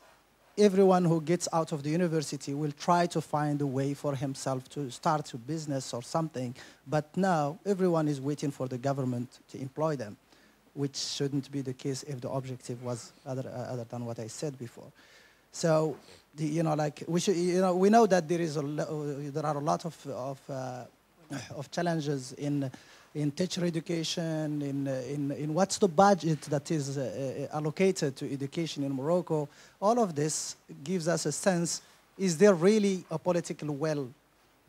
everyone who gets out of the university will try to find a way for himself to start a business or something. But now everyone is waiting for the government to employ them, which shouldn't be the case if the objective was other than what I said before. So, we know that there are a lot of challenges in teacher education, in what's the budget that is allocated to education in Morocco. All of this gives us a sense, is there really a political will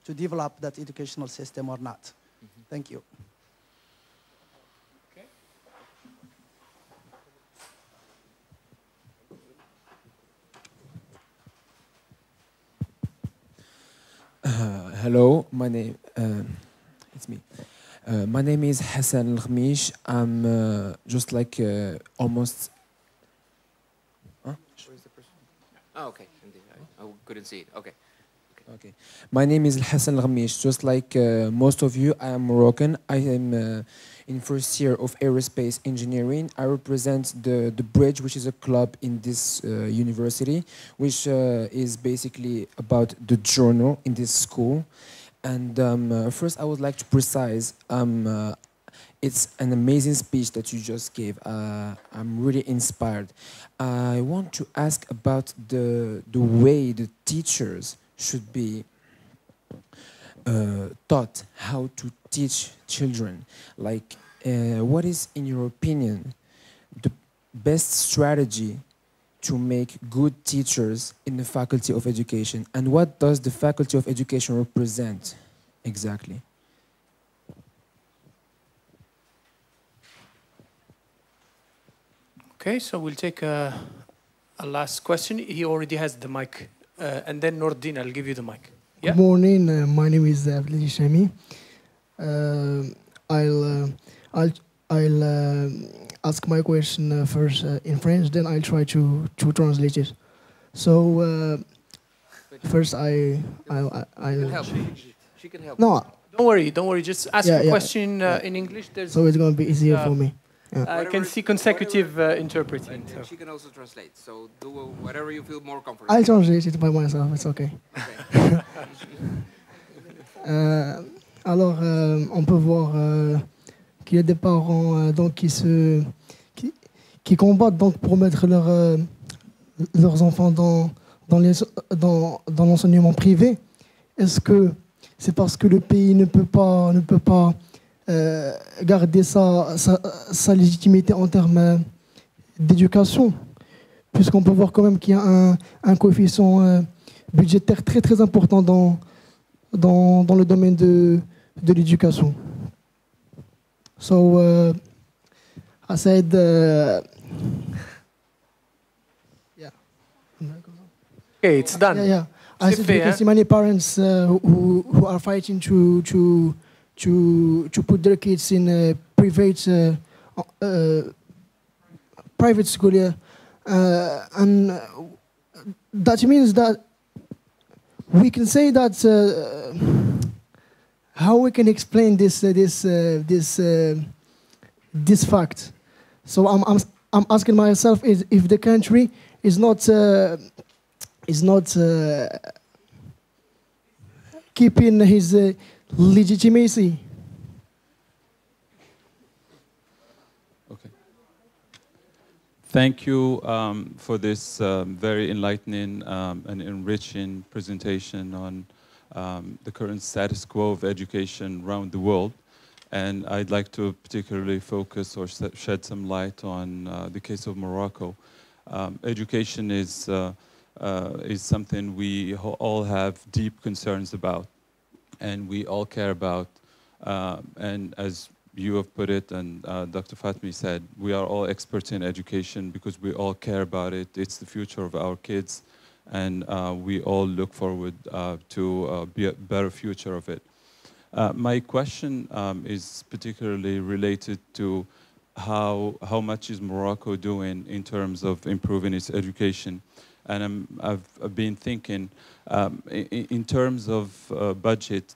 to develop that educational system or not? Mm-hmm. Thank you. Hello, it's me. My name is Hassan Al-Khmish. I'm just like almost. Huh? Where is the person? Oh, okay. Indeed. I couldn't see it. Okay. Okay. My name is Hassan Al-Khmish. Just like most of you, I am Moroccan. I am in first year of aerospace engineering. I represent the Bridge, which is a club in this university, which is basically about the journal in this school. And first, I would like to precise, it's an amazing speech that you just gave. I'm really inspired. I want to ask about the way the teachers should be taught how to teach children. Like, what is, in your opinion, the best strategy to make good teachers in the Faculty of Education? And what does the Faculty of Education represent exactly? Okay, so we'll take a last question. He already has the mic. And then Nordin, I'll give you the mic. Yeah? Good morning. My name is Abdel Shami. I'll ask my question first in French, then I'll try to translate it. So first She can help. She can help. No. Don't worry. Just ask the question in English. So it's going to be easier for me. I can see consecutive interpreting. And she can also translate, so do whatever you feel more comfortable. I'll translate it by myself, it's okay. Alors, on peut voir qu'il y a des parents donc, qui combattent donc, pour mettre leurs enfants dans l'enseignement privé. Est-ce que c'est parce que le pays ne peut pas garder sa légitimité en termes d'éducation, puisqu'on peut voir quand même qu'il y a un coefficient budgétaire très très important dans le domaine de l'éducation. So I said, yeah. Okay, it's done. Yeah. I said you can see many parents who are fighting to put their kids in a private school, and that means that we can say that how we can explain this fact. So I'm asking myself if the country is not keeping his legitimacy. Okay. Thank you for this very enlightening and enriching presentation on the current status quo of education around the world. And I'd like to particularly focus or shed some light on the case of Morocco. Education is something we all have deep concerns about, and we all care about. And as you have put it, and Dr. Fatmi said, we are all experts in education because we all care about it. It's the future of our kids, and we all look forward to be a better future of it. My question is particularly related to how much is Morocco doing in terms of improving its education. And I've been thinking, in terms of budget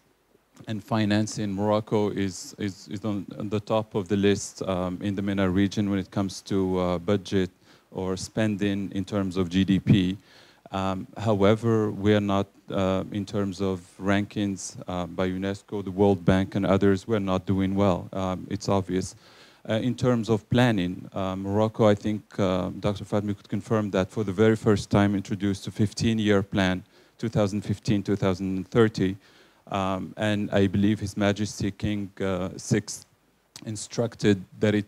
and financing, Morocco is on the top of the list in the MENA region when it comes to budget or spending in terms of GDP. However, we are not, in terms of rankings by UNESCO, the World Bank and others, we're not doing well. It's obvious. In terms of planning, Morocco, I think Dr. Fatmi could confirm that for the very first time introduced a 15-year plan, 2015-2030, and I believe His Majesty King VI instructed that it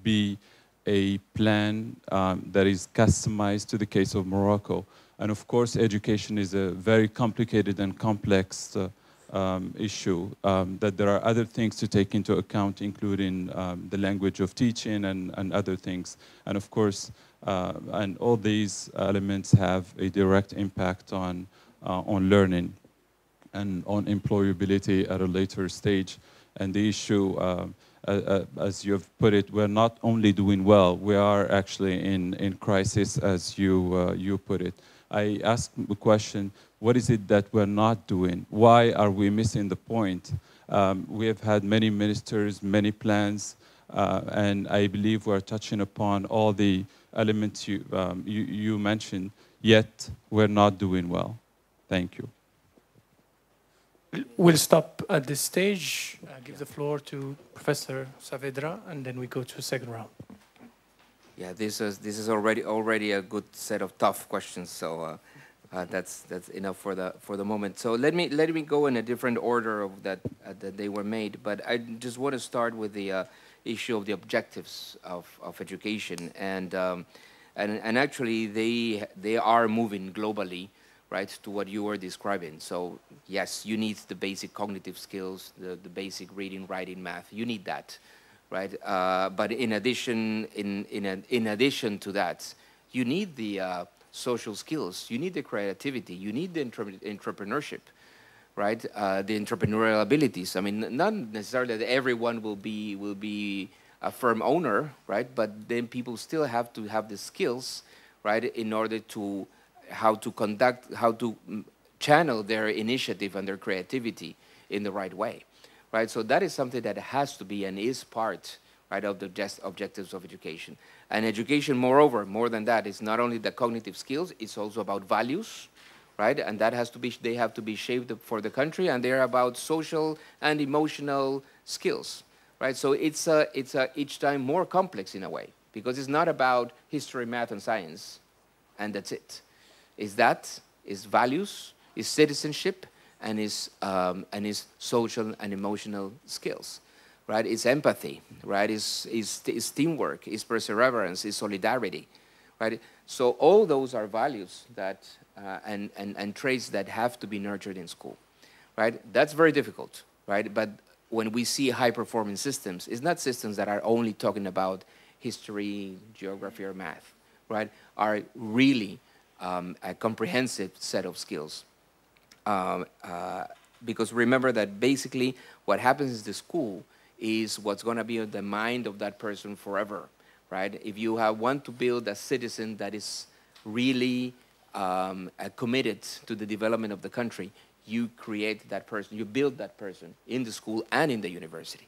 be a plan that is customized to the case of Morocco. And of course, education is a very complicated and complex issue, that there are other things to take into account, including the language of teaching and other things. And of course, and all these elements have a direct impact on learning. and on employability at a later stage. And the issue, as you've put it, we're not only doing well, we are actually in crisis, as you put it. I asked the question, what is it that we're not doing? Why are we missing the point? We have had many ministers, many plans, and I believe we're touching upon all the elements you mentioned, yet we're not doing well. Thank you. We'll stop at this stage. Give the floor to Professor Saavedra, and then we go to the second round. Yeah, this is already a good set of tough questions. So that's enough for the moment. So let me go in a different order of that they were made. But I just want to start with the issue of the objectives of education, and actually they are moving globally, right, to what you were describing. So yes, you need the basic cognitive skills, the basic reading, writing, math. You need that, right? But in addition to that, you need the social skills. You need the creativity. You need the entrepreneurship, right? The entrepreneurial abilities. I mean, not necessarily that everyone will be a firm owner, right? But then people still have to have the skills, right, in order to how to channel their initiative and their creativity in the right way, right? So that is something that has to be and is part, right, of the objectives of education. And education, moreover, more than that, is not only the cognitive skills, it's also about values, right? And that has to be, they have to be shaped for the country, and they're about social and emotional skills, right? So it's each time more complex in a way, because it's not about history, math, and science, and that's it. Is values, is citizenship, and is social and emotional skills, right? It's empathy, right? Is teamwork, is perseverance, is solidarity, right? So all those are values that and traits that have to be nurtured in school, right? That's very difficult, right? But when we see high-performing systems, it's not systems that are only talking about history, geography, or math, right? Are really a comprehensive set of skills. Because remember that basically what happens in the school is what's going to be on the mind of that person forever, right? If you want to build a citizen that is really committed to the development of the country, you create that person, you build that person in the school and in the university.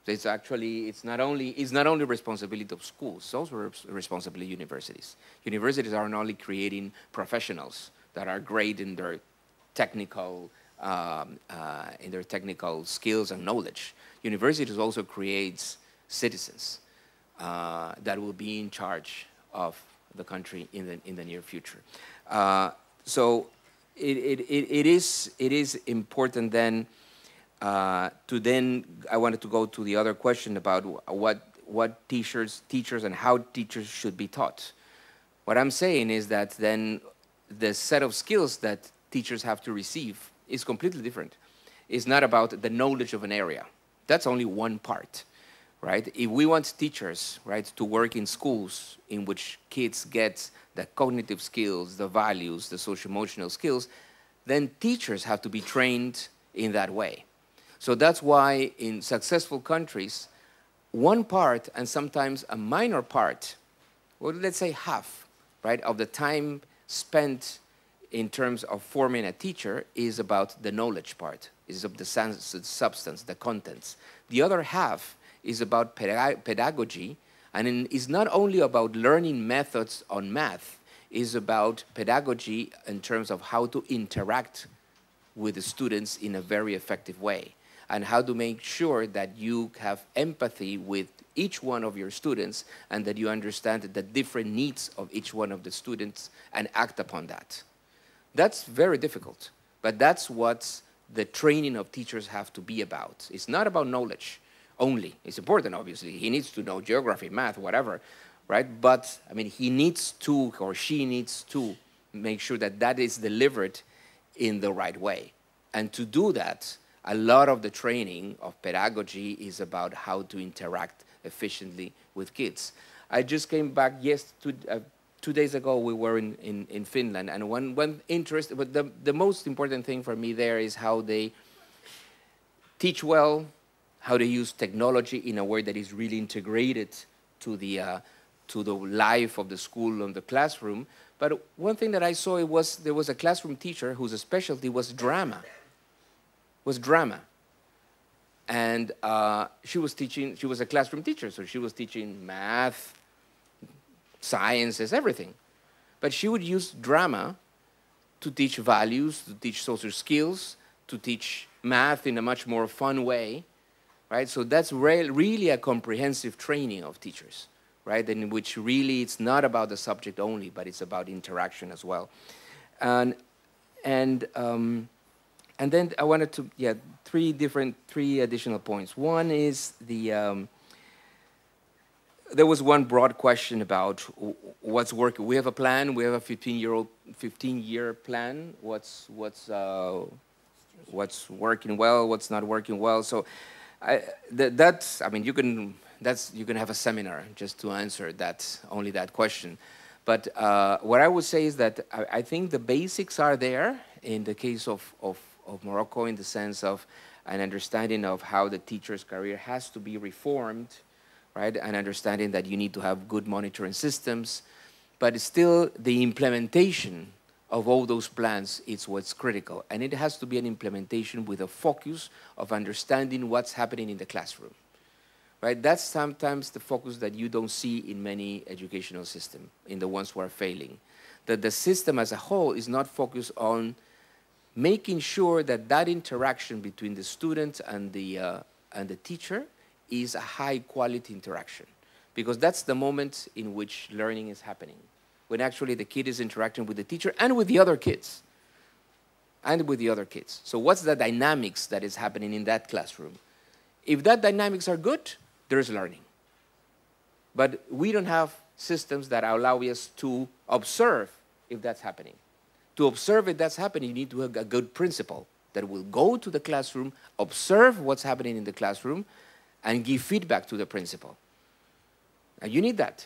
So it's actually, it's not only responsibility of schools, it's also responsibility of universities. Universities are not only creating professionals that are great in their technical skills and knowledge. Universities also creates citizens that will be in charge of the country in the near future. So it is important then. I wanted to go to the other question about what teachers and how teachers should be taught. What I'm saying is that then the set of skills that teachers have to receive is completely different. It's not about the knowledge of an area. That's only one part, right? If we want teachers, right, to work in schools in which kids get the cognitive skills, the values, the social-emotional skills, then teachers have to be trained in that way. So that's why in successful countries, one part, and sometimes a minor part, well, let's say half, right, of the time spent in terms of forming a teacher is about the knowledge part, is of the substance, the contents. The other half is about pedagogy, and it's not only about learning methods on math, it's about pedagogy in terms of how to interact with the students in a very effective way, and how to make sure that you have empathy with each one of your students and that you understand the different needs of each one of the students and act upon that. That's very difficult, but that's what the training of teachers have to be about. It's not about knowledge only. It's important, obviously. He needs to know geography, math, whatever, right? But, I mean, he needs to, or she needs to, make sure that that is delivered in the right way. And to do that, a lot of the training of pedagogy is about how to interact efficiently with kids. I just came back 2 days ago we were in Finland, and one interest, but the most important thing for me there is how they teach well, how they use technology in a way that is really integrated to the life of the school and the classroom. But one thing that I saw, there was a classroom teacher whose specialty was drama. And she was a classroom teacher, so she was teaching math, sciences, everything. But she would use drama to teach values, to teach social skills, to teach math in a much more fun way, right? So that's really a comprehensive training of teachers, right? In which really it's not about the subject only, but it's about interaction as well. And then I wanted to, three additional points. One is there was one broad question about what's working. We have a plan. We have a 15-year plan. What's working well? What's not working well? So you can have a seminar just to answer only that question. But what I would say is that I think the basics are there in the case of Morocco, in the sense of an understanding of how the teacher's career has to be reformed, right? An understanding that you need to have good monitoring systems, but still the implementation of all those plans is what's critical. And it has to be an implementation with a focus of understanding what's happening in the classroom, right? That's sometimes the focus that you don't see in many educational systems, in the ones who are failing. That the system as a whole is not focused on making sure that that interaction between the student and the teacher is a high-quality interaction, because that's the moment in which learning is happening, when actually the kid is interacting with the teacher and with the other kids. So what's the dynamics that is happening in that classroom? If that dynamics are good, there's learning. But we don't have systems that allow us to observe if that's happening. To observe if that's happening, you need to have a good principal that will go to the classroom, observe what's happening in the classroom, and give feedback to the principal. And you need that,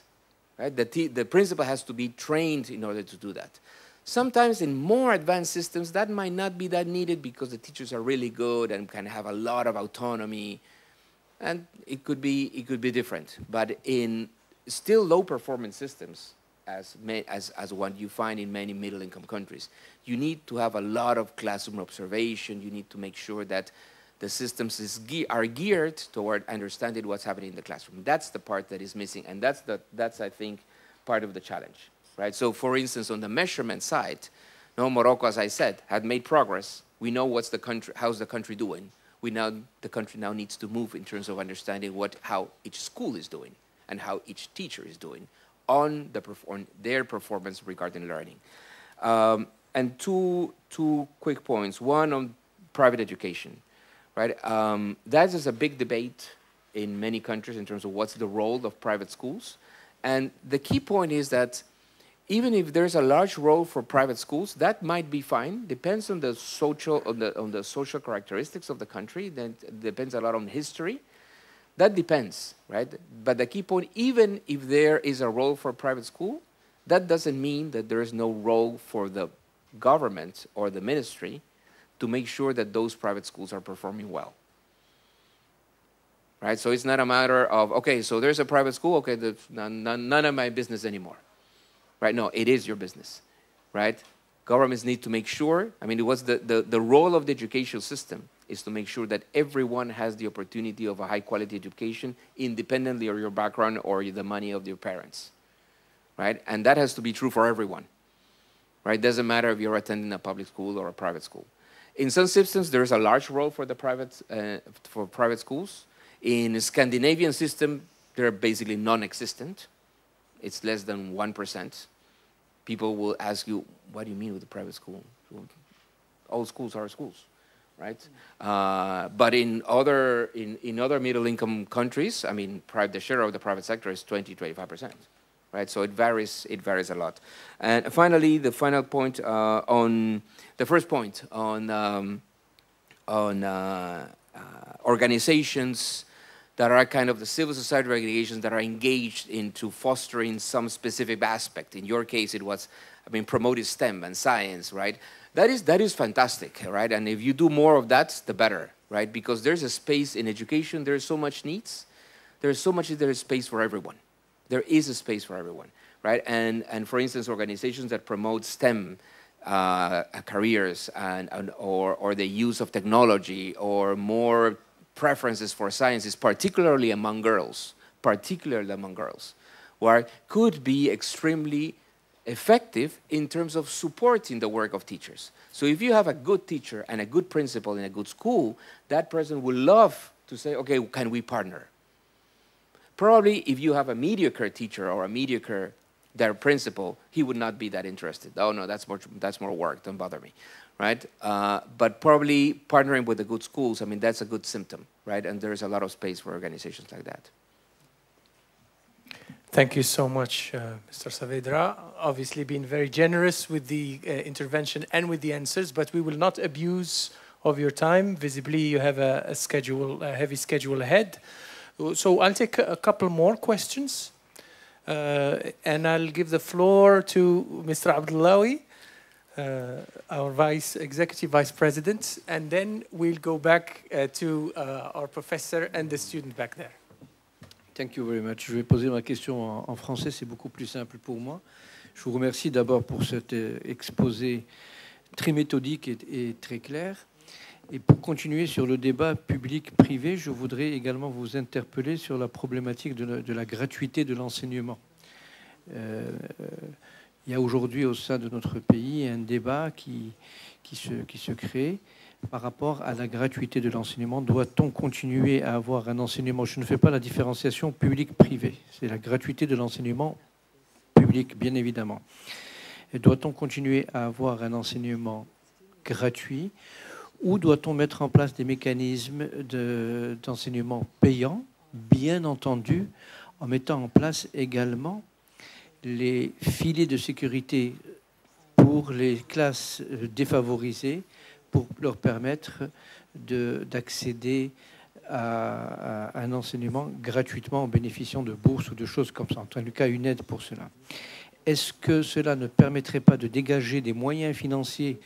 right? The principal has to be trained in order to do that. Sometimes in more advanced systems, that might not be that needed because the teachers are really good and can have a lot of autonomy, and it could be different. But in still low-performance systems, as one you find in many middle-income countries, you need to have a lot of classroom observation. You need to make sure that the systems are geared toward understanding what's happening in the classroom. That's the part that is missing, and that's I think, part of the challenge, right? So, for instance, on the measurement side, Morocco, as I said, had made progress. We know how's the country doing. The country now needs to move in terms of understanding how each school is doing and how each teacher is doing on their performance regarding learning. And two quick points. One on private education, right? That is a big debate in many countries in terms of what's the role of private schools. And the key point is that even if there's a large role for private schools, that might be fine. Depends on the social characteristics of the country. Then depends a lot on history. That depends, right? But the key point, even if there is a role for private school, that doesn't mean that there is no role for the government or the ministry to make sure that those private schools are performing well, right? So it's not a matter of, okay, so there's a private school, okay, none of my business anymore, right? No, it is your business, right? Governments need to make sure, it was the role of the educational system is to make sure that everyone has the opportunity of a high-quality education independently of your background or the money of your parents, right? And that has to be true for everyone, right? Doesn't matter if you're attending a public school or a private school. In some systems, there is a large role for the private schools. In the Scandinavian system, they're basically non-existent. It's less than 1%. People will ask you, what do you mean with the private school? All schools are schools, right? But in other middle-income countries, the share of the private sector is 20–25%, right? So it varies a lot. And finally, the final point on the first point on organizations that are kind of the civil society organizations that are engaged into fostering some specific aspect. In your case, it was, I mean, promoting STEM and science, right? That is fantastic, right? And if you do more of that, the better, right? Because there's a space in education, there's so much needs, there's so much, there is space for everyone. There is a space for everyone, right? And for instance, organizations that promote STEM careers or the use of technology or more preferences for sciences, particularly among girls, where could be extremely effective in terms of supporting the work of teachers. So if you have a good teacher and a good principal in a good school, that person will love to say, okay, can we partner? Probably if you have a mediocre teacher or a mediocre their principal, he would not be that interested. Oh no, that's more work, don't bother me, right? But probably partnering with the good schools, I mean, that's a good symptom, right? And there's a lot of space for organizations like that. Thank you so much, Mr. Saavedra. Obviously been very generous with the intervention and with the answers, but we will not abuse of your time. Visibly, you have a heavy schedule ahead. So I'll take a couple more questions. And I'll give the floor to Mr. Abdullawi, our Executive Vice President, and then we'll go back to our professor and the student back there. Thank you very much. Je vais poser ma question en français, c'est beaucoup plus simple pour moi. Je vous remercie d'abord pour cet exposé très méthodique et très clair. Et pour continuer sur le débat public-privé, je voudrais également vous interpeller sur la problématique de la gratuité de l'enseignement. Il y a aujourd'hui au sein de notre pays un débat qui se crée par rapport à la gratuité de l'enseignement. Doit-on continuer à avoir un enseignement? Je ne fais pas la différenciation public-privé. C'est la gratuité de l'enseignement public, bien évidemment. Doit-on continuer à avoir un enseignement gratuit? Ou doit-on mettre en place des mécanismes d'enseignement payant, bien entendu, en mettant en place également les filets de sécurité pour les classes défavorisées, pour leur permettre d'accéder à un enseignement gratuitement en bénéficiant de bourses ou de choses comme ça, en tout cas une aide pour cela. Est-ce que cela ne permettrait pas de dégager des moyens financiers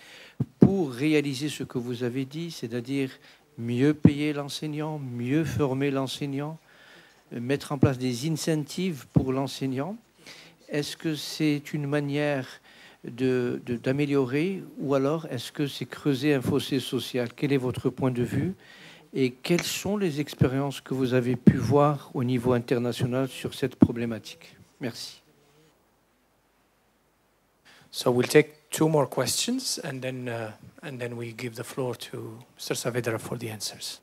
pour réaliser ce que vous avez dit, c'est-à-dire mieux payer l'enseignant, mieux former l'enseignant, mettre en place des incentives pour l'enseignant? Est-ce que c'est une manière d'améliorer ou alors est-ce que c'est creuser un fossé social? Quel est votre point de vue et quelles sont les expériences que vous avez pu voir au niveau international sur cette problématique? Merci. So we'll take two more questions and then we give the floor to Mr. Saavedra for the answers.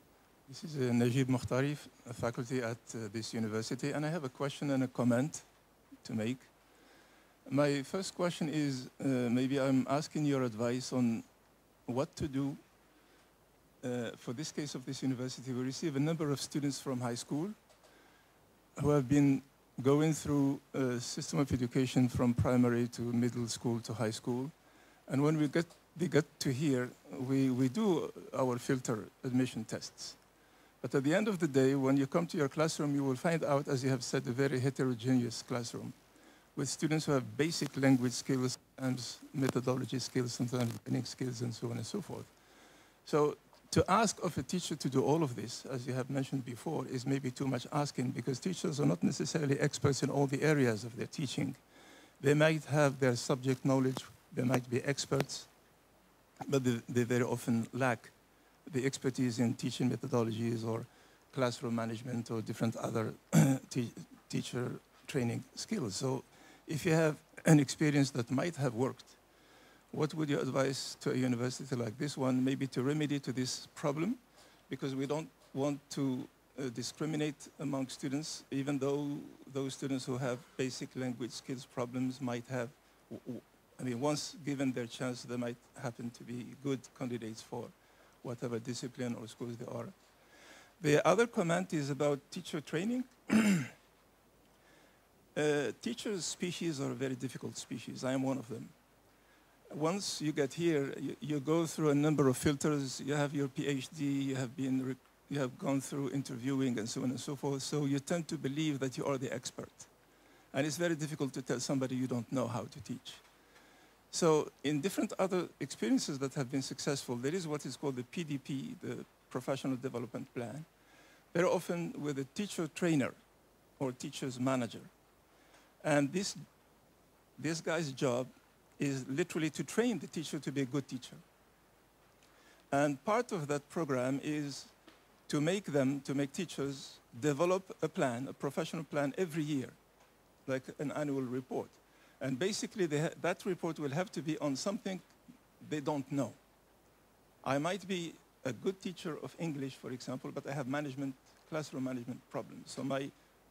This is Najib Mukhtarif, a faculty at this university, and I have a question and a comment to make. My first question is, maybe I'm asking your advice on what to do. For this case of this university, we receive a number of students from high school who have been going through a system of education from primary to middle school to high school. And when they get to here, we do our filter admission tests. But at the end of the day, when you come to your classroom, you will find out, as you have said, a very heterogeneous classroom with students who have basic language skills, sometimes methodology skills, sometimes learning skills, and so on and so forth. So to ask of a teacher to do all of this, as you have mentioned before, is maybe too much asking, because teachers are not necessarily experts in all the areas of their teaching. They might have their subject knowledge, they might be experts, but they very often lack the expertise in teaching methodologies or classroom management or different other teacher training skills. So if you have an experience that might have worked, what would you advise to a university like this one, maybe to remedy to this problem? Because we don't want to discriminate among students, even though those students who have basic language skills problems might have, I mean, once given their chance, they might happen to be good candidates for whatever discipline or schools they are. The other comment is about teacher training. Teachers' species are a very difficult species. I am one of them. Once you get here, you go through a number of filters. You have your PhD, you have been you have gone through interviewing and so on and so forth, so you tend to believe that you are the expert. And it's very difficult to tell somebody you don't know how to teach. So in different other experiences that have been successful, there is what is called the PDP, the Professional Development Plan, very often with a teacher trainer or teacher's manager. And this guy's job is literally to train the teacher to be a good teacher. And part of that program is to make teachers develop a plan, a professional plan every year, like an annual report. And basically, that report will have to be on something they don't know. I might be a good teacher of English, for example, but I have classroom management problems. So my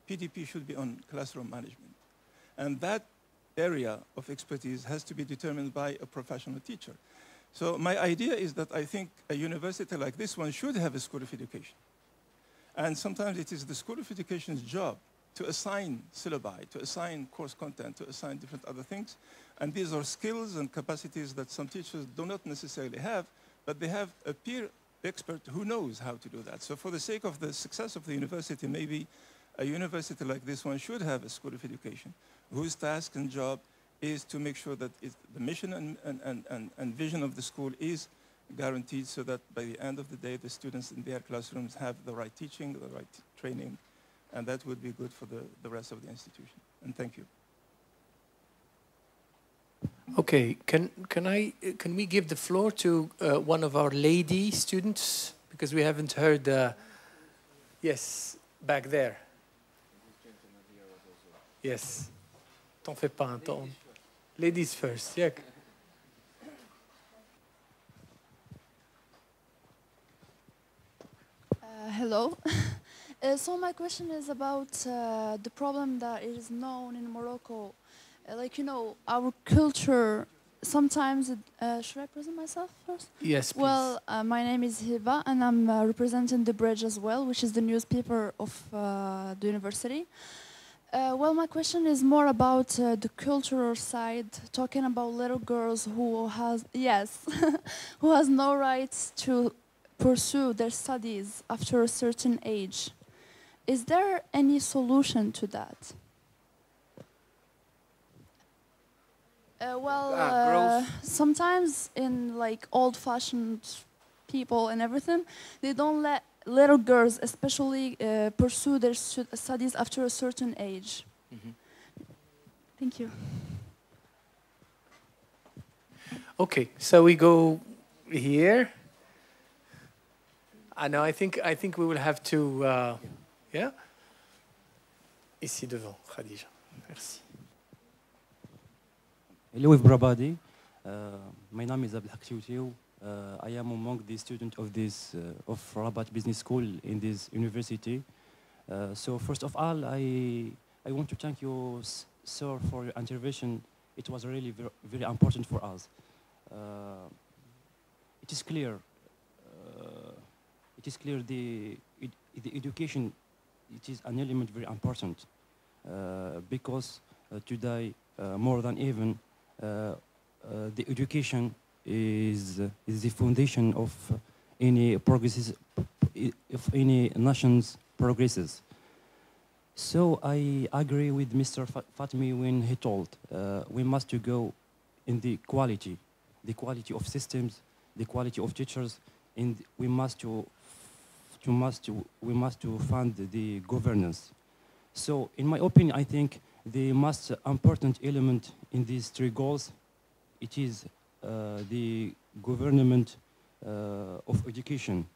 PDP should be on classroom management. And that area of expertise has to be determined by a professional teacher. So my idea is that I think a university like this one should have a school of education. And sometimes it is the school of education's job to assign syllabi, to assign course content, to assign different other things. And these are skills and capacities that some teachers do not necessarily have, but they have a peer expert who knows how to do that. So for the sake of the success of the university, maybe a university like this one should have a school of education whose task and job is to make sure that the mission and vision of the school is guaranteed, so that by the end of the day, the students in their classrooms have the right teaching, the right training, and that would be good for the rest of the institution. And thank you. Okay, can we give the floor to one of our lady students, because we haven't heard. Yes, back there. Yes. T'en fais pas un temps. Ladies first. Yeah. Hello. So my question is about the problem that is known in Morocco. Like, you know, our culture, sometimes, should I present myself first? Yes, please. Well, my name is Hiba, and I'm representing The Bridge as well, which is the newspaper of the university. Well, my question is more about the cultural side, talking about little girls who who has no rights to pursue their studies after a certain age. Is there any solution to that? Sometimes in like old-fashioned people and everything, they don't let little girls especially pursue their studies after a certain age. Mm-hmm. Thank you. Okay, so we go here. No, I think we will have to, yeah? Ici devant, Khadija. Merci. Hello everybody. My name is Abdel Haktioutiu. I am among the students of this of Rabat Business School in this university. So first of all, I want to thank you, sir, for your intervention. It was really very important for us. It is clear. The education, it is an element very important because today more than even the education is the foundation of any progresses, of any nation's progresses. So I agree with Mr. Fatmi when he told we must to go in the quality of systems, the quality of teachers, and we must to fund the governance. So in my opinion, I think the most important element in these three goals, it is the government of education.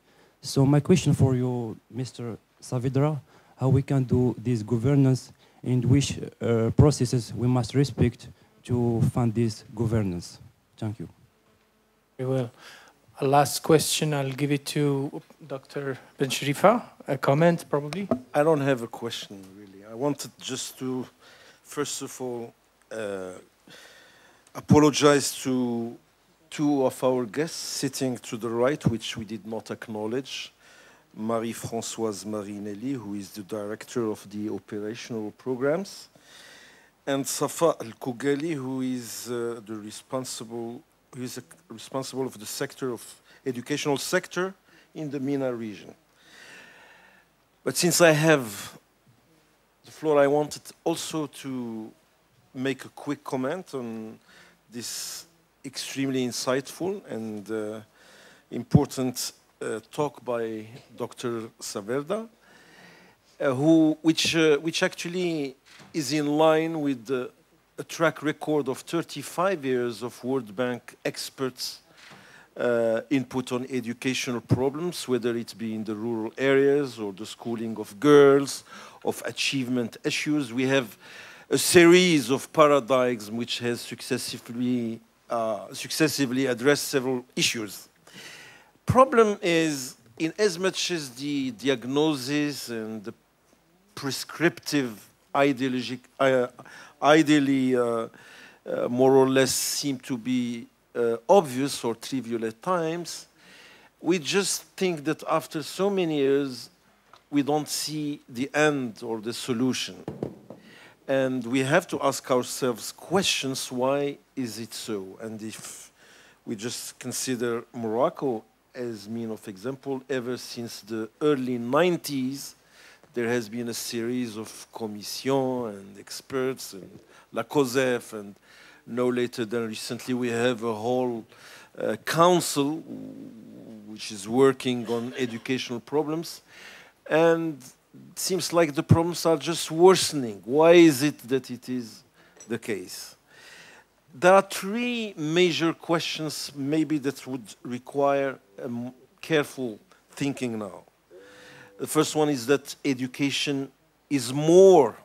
So my question for you, Mr. Saavedra, how we can do this governance and which processes we must respect to fund this governance. Thank you. Very well. A last question, I'll give it to Dr. Ben Sharifa. A comment, probably? I don't have a question, really. I wanted just to, first of all, apologize to two of our guests sitting to the right, which we did not acknowledge. Marie-Françoise Marinelli, who is the director of the operational programs, and Safa Al-Kougali, who is responsible of the sector of educational sector in the MENA region. But since I have the floor, I wanted also to make a quick comment on this extremely insightful and important talk by Dr. Saavedra, which actually is in line with a track record of 35 years of World Bank experts input on educational problems, whether it be in the rural areas or the schooling of girls, of achievement issues. We have a series of paradigms which has successively addressed several issues. Problem is, in as much as the diagnosis and the prescriptive ideally more or less seem to be obvious or trivial at times, we just think that after so many years, we don't see the end or the solution. And we have to ask ourselves questions, why is it so? And if we just consider Morocco as mean of example, ever since the early 90s, there has been a series of commissions and experts and La COSEF, and no later than recently we have a whole council which is working on educational problems. And it seems like the problems are just worsening. Why is it that it is the case? There are three major questions maybe that would require careful thinking now. The first one is that education is more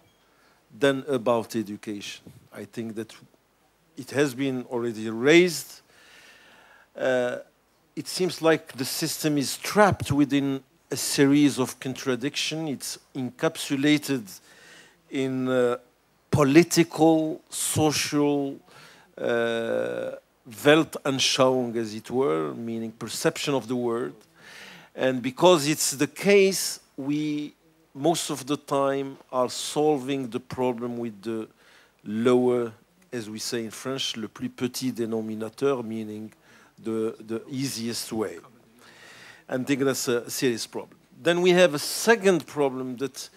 than about education. I think that it has been already raised. It seems like the system is trapped within a series of contradictions. It's encapsulated in political, social, Weltanschauung, as it were, meaning perception of the world. And because it's the case, we most of the time are solving the problem with the lower, as we say in French, le plus petit dénominateur, meaning the easiest way. And I think that's a serious problem. Then we have a second problem that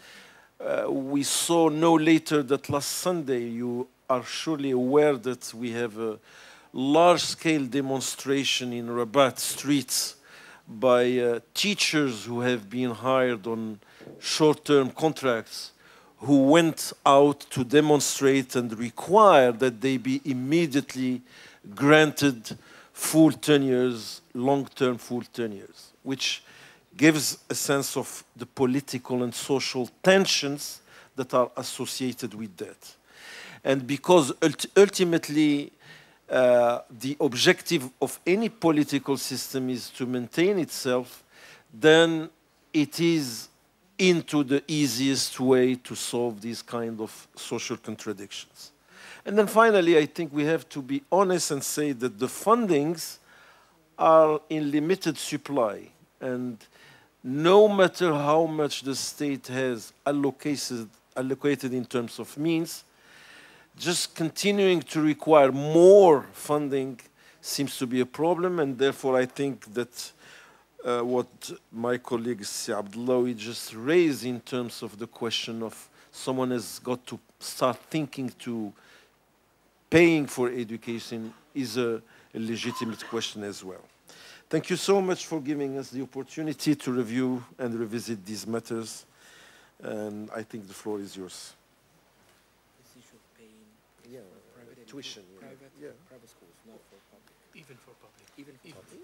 we saw no later that last Sunday. You are surely aware that we have a large-scale demonstration in Rabat streets by teachers who have been hired on short-term contracts, who went out to demonstrate and require that they be immediately granted full tenures, long-term full tenures, which gives a sense of the political and social tensions that are associated with that. And because ultimately the objective of any political system is to maintain itself, then it is into the easiest way to solve these kind of social contradictions. And then finally, I think we have to be honest and say that the fundings are in limited supply. And no matter how much the state has allocated in terms of means, just continuing to require more funding seems to be a problem. And therefore, I think that what my colleague Abdullahi just raised in terms of the question of someone has got to start thinking to paying for education is a legitimate question as well. Thank you so much for giving us the opportunity to review and revisit these matters. And I think the floor is yours. This issue of paying, yeah, private tuition, private, yeah. private schools, not for public. Even for public. Even for public.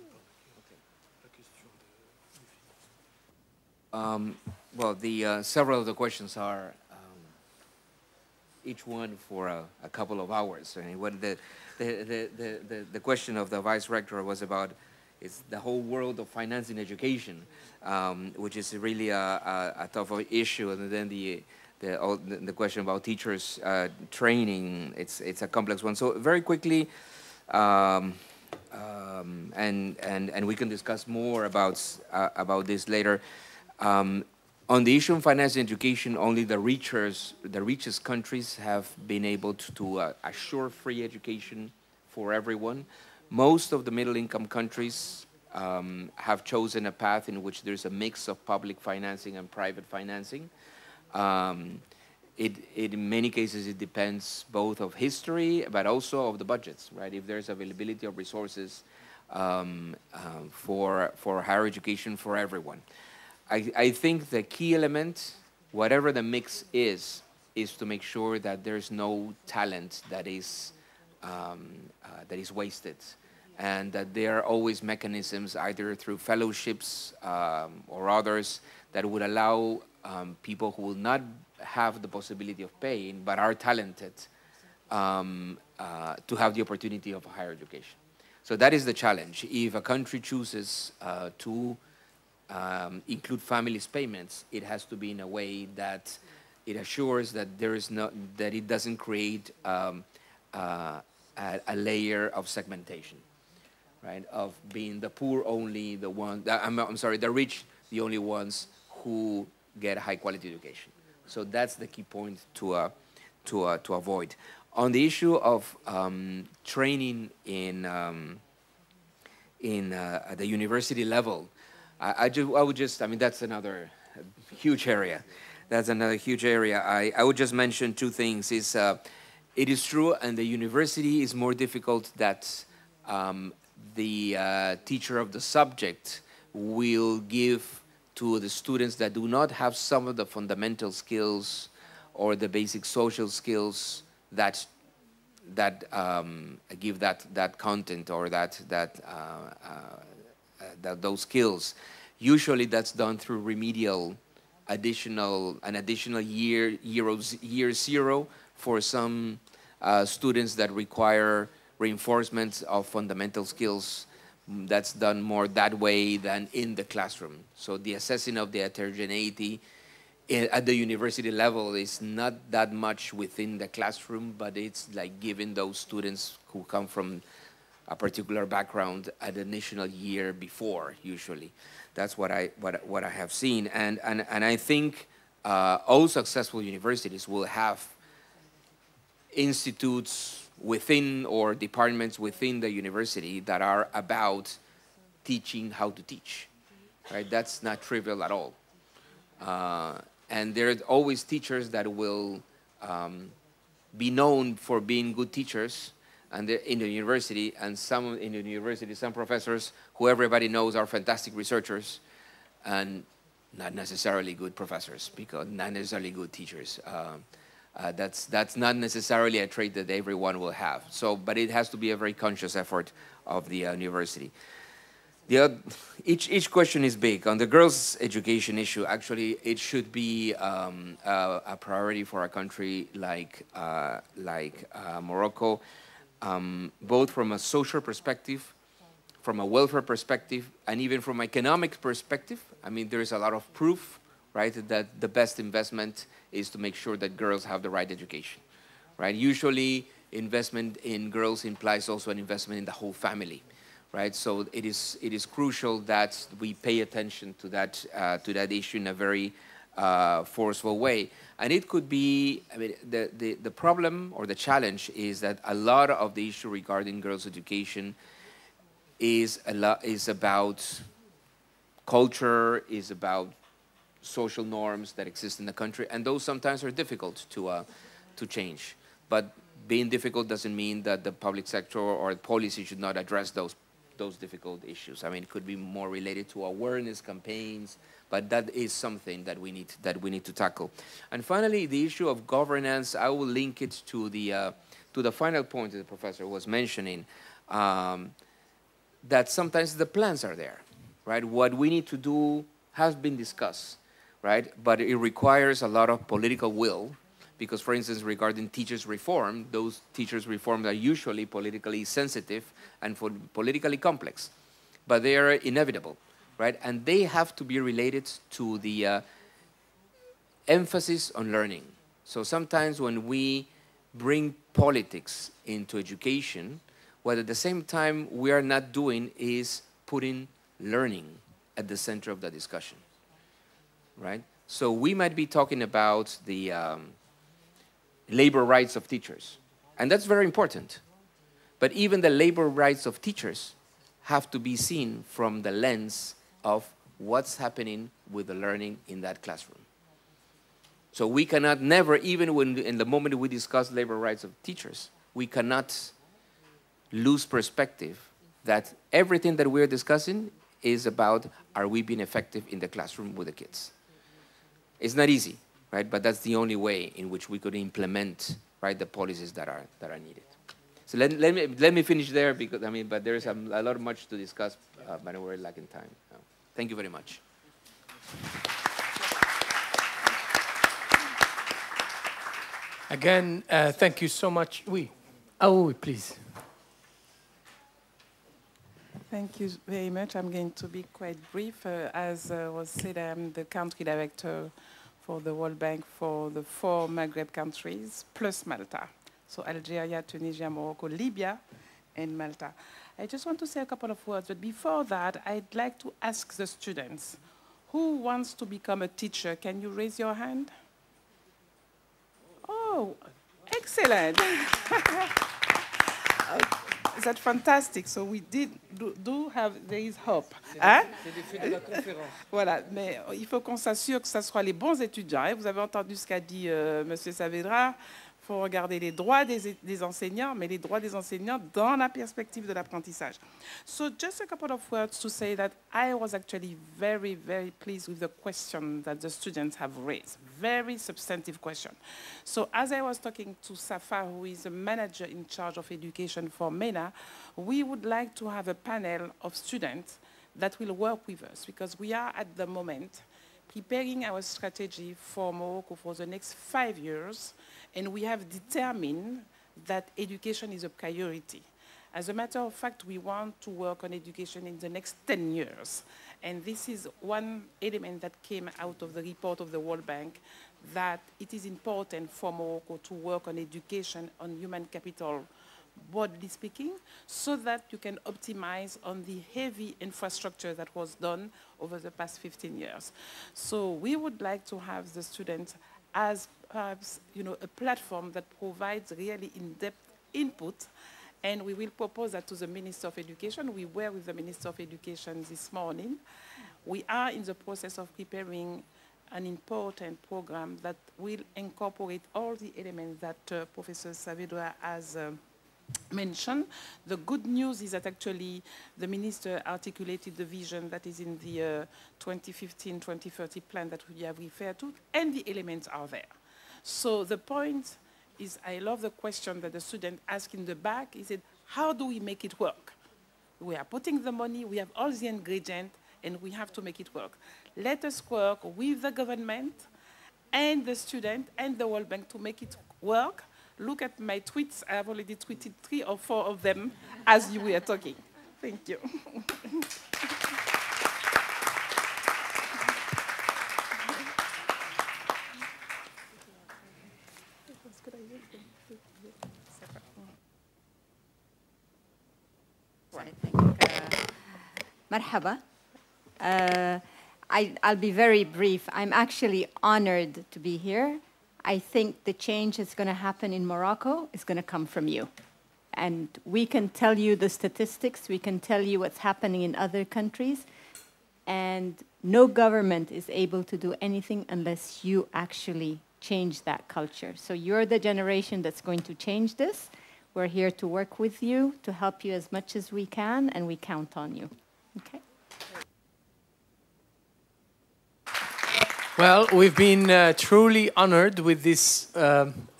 Well, several of the questions are each one for a couple of hours. I mean, what the question of the vice rector was about is the whole world of financing education, which is really a tough issue, and then the question about teachers training. It's a complex one. So very quickly. And we can discuss more about this later. On the issue of financing education, only the richest countries have been able to assure free education for everyone. Most of the middle-income countries have chosen a path in which there's a mix of public financing and private financing. In many cases, it depends both of history, but also of the budgets, right? If there's availability of resources for higher education for everyone. I think the key element, whatever the mix is to make sure that there's no talent that is wasted, and that there are always mechanisms, either through fellowships or others, that would allow people who will not have the possibility of paying but are talented to have the opportunity of higher education. So that is the challenge. If a country chooses to include families' payments, it has to be in a way that it assures that there is no, that it doesn't create a layer of segmentation, right? Of being the poor only the one, I'm sorry, the rich the only ones who get a high quality education. So that's the key point to avoid. On the issue of training at the university level, I mean, that's another huge area. That's another huge area. I would just mention two things. It is true, and the university is more difficult that the teacher of the subject will give to the students that do not have some of the fundamental skills or the basic social skills that give that content or those skills. Usually that's done through remedial an additional year zero for some students that require reinforcement of fundamental skills. That's done more that way than in the classroom. So the assessing of the heterogeneity at the university level is not that much within the classroom, but it's like giving those students who come from a particular background an additional year before, usually. That's what I have seen. And I think all successful universities will have institutes within or departments within the university that are about teaching how to teach, right? That's not trivial at all. And there are always teachers that will be known for being good teachers and in the university, and some in the university, some professors who everybody knows are fantastic researchers and not necessarily good professors, because not necessarily good teachers. That's not necessarily a trait that everyone will have. So, but it has to be a very conscious effort of the university. Each question is big. On the girls' education issue, actually, it should be a priority for a country like Morocco, both from a social perspective, from a welfare perspective, and even from an economic perspective. I mean, there is a lot of proof, right, that the best investment is to make sure that girls have the right education, right? Usually, investment in girls implies also an investment in the whole family, right? So it is crucial that we pay attention to that issue in a very forceful way. And it could be, I mean, the problem or the challenge is that a lot of the issue regarding girls' education is about culture, is about social norms that exist in the country, and those sometimes are difficult to change. But being difficult doesn't mean that the public sector or policy should not address those difficult issues. I mean, it could be more related to awareness campaigns, but that is something that we need to tackle. And finally, the issue of governance, I will link it to the final point that the professor was mentioning, that sometimes the plans are there, right? What we need to do has been discussed, right? But it requires a lot of political will, because, for instance, regarding teachers' reform, those teachers' reforms are usually politically sensitive and politically complex, but they are inevitable, right? And they have to be related to the emphasis on learning. So sometimes when we bring politics into education, what at the same time we are not doing is putting learning at the center of the discussion, right? So we might be talking about the labor rights of teachers, and that's very important. But even the labor rights of teachers have to be seen from the lens of what's happening with the learning in that classroom. So we cannot never, even when in the moment we discuss labor rights of teachers, we cannot lose perspective that everything that we're discussing is about, are we being effective in the classroom with the kids? It's not easy, right? But that's the only way in which we could implement, right, the policies that are needed. So let me finish there, because I mean, but there is a lot much to discuss, but we're lacking time. Thank you very much. Again, thank you so much. Oui. Oh, please. Thank you very much. I'm going to be quite brief. As was said, I'm the country director for the World Bank for the 4 Maghreb countries, plus Malta. So Algeria, Tunisia, Morocco, Libya, and Malta. I just want to say a couple of words, but before that, I'd like to ask the students, who wants to become a teacher? Can you raise your hand? Oh, excellent. That's fantastic. So we do have, there is hope. Hein? Voilà, mais il faut qu'on s'assure que ce soit les bons étudiants. Hein? Vous avez entendu ce qu'a dit M. Saavedra. Il faut regarder les droits des enseignants, mais les droits des enseignants dans la perspective de l'apprentissage. So just a couple of words to say that I was actually very, very pleased with the question that the students have raised. Very substantive question. So as I was talking to Safa, who is a manager in charge of education for MENA, we would like to have a panel of students that will work with us, because we are at the moment preparing our strategy for Morocco for the next 5 years, and we have determined that education is a priority. As a matter of fact, we want to work on education in the next 10 years. And this is one element that came out of the report of the World Bank, that it is important for Morocco to work on education, on human capital, broadly speaking, so that you can optimize on the heavy infrastructure that was done over the past 15 years. So we would like to have the students as perhaps, you know, a platform that provides really in-depth input, and we will propose that to the Minister of Education. We were with the Minister of Education this morning. We are in the process of preparing an important program that will incorporate all the elements that Professor Saavedra has mentioned. The good news is that actually the minister articulated the vision that is in the 2015-2030 plan that we have referred to, and the elements are there. So the point is, I love the question that the student asked in the back. He said, how do we make it work? We are putting the money, we have all the ingredients, and we have to make it work. Let us work with the government and the student and the World Bank to make it work. Look at my tweets. I have already tweeted 3 or 4 of them as you were talking. Thank you. Marhaba. I'll be very brief. I'm actually honored to be here. I think the change that's going to happen in Morocco is going to come from you. And we can tell you the statistics, we can tell you what's happening in other countries, and no government is able to do anything unless you actually change that culture. So you're the generation that's going to change this. We're here to work with you, to help you as much as we can, and we count on you. Okay? Well, we've been truly honored with this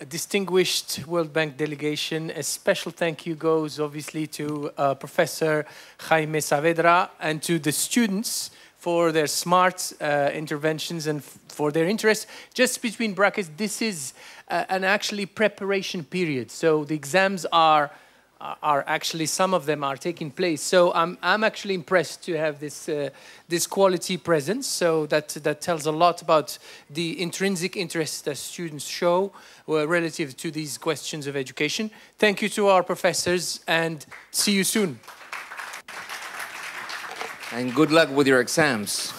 distinguished World Bank delegation. A special thank you goes obviously to Professor Jaime Saavedra and to the students for their smart interventions and for their interest. Just between brackets, this is an actually preparation period. So the exams are actually, some of them are taking place. So I'm actually impressed to have this quality presence. So that tells a lot about the intrinsic interest that students show relative to these questions of education. Thank you to our professors, and see you soon. And good luck with your exams.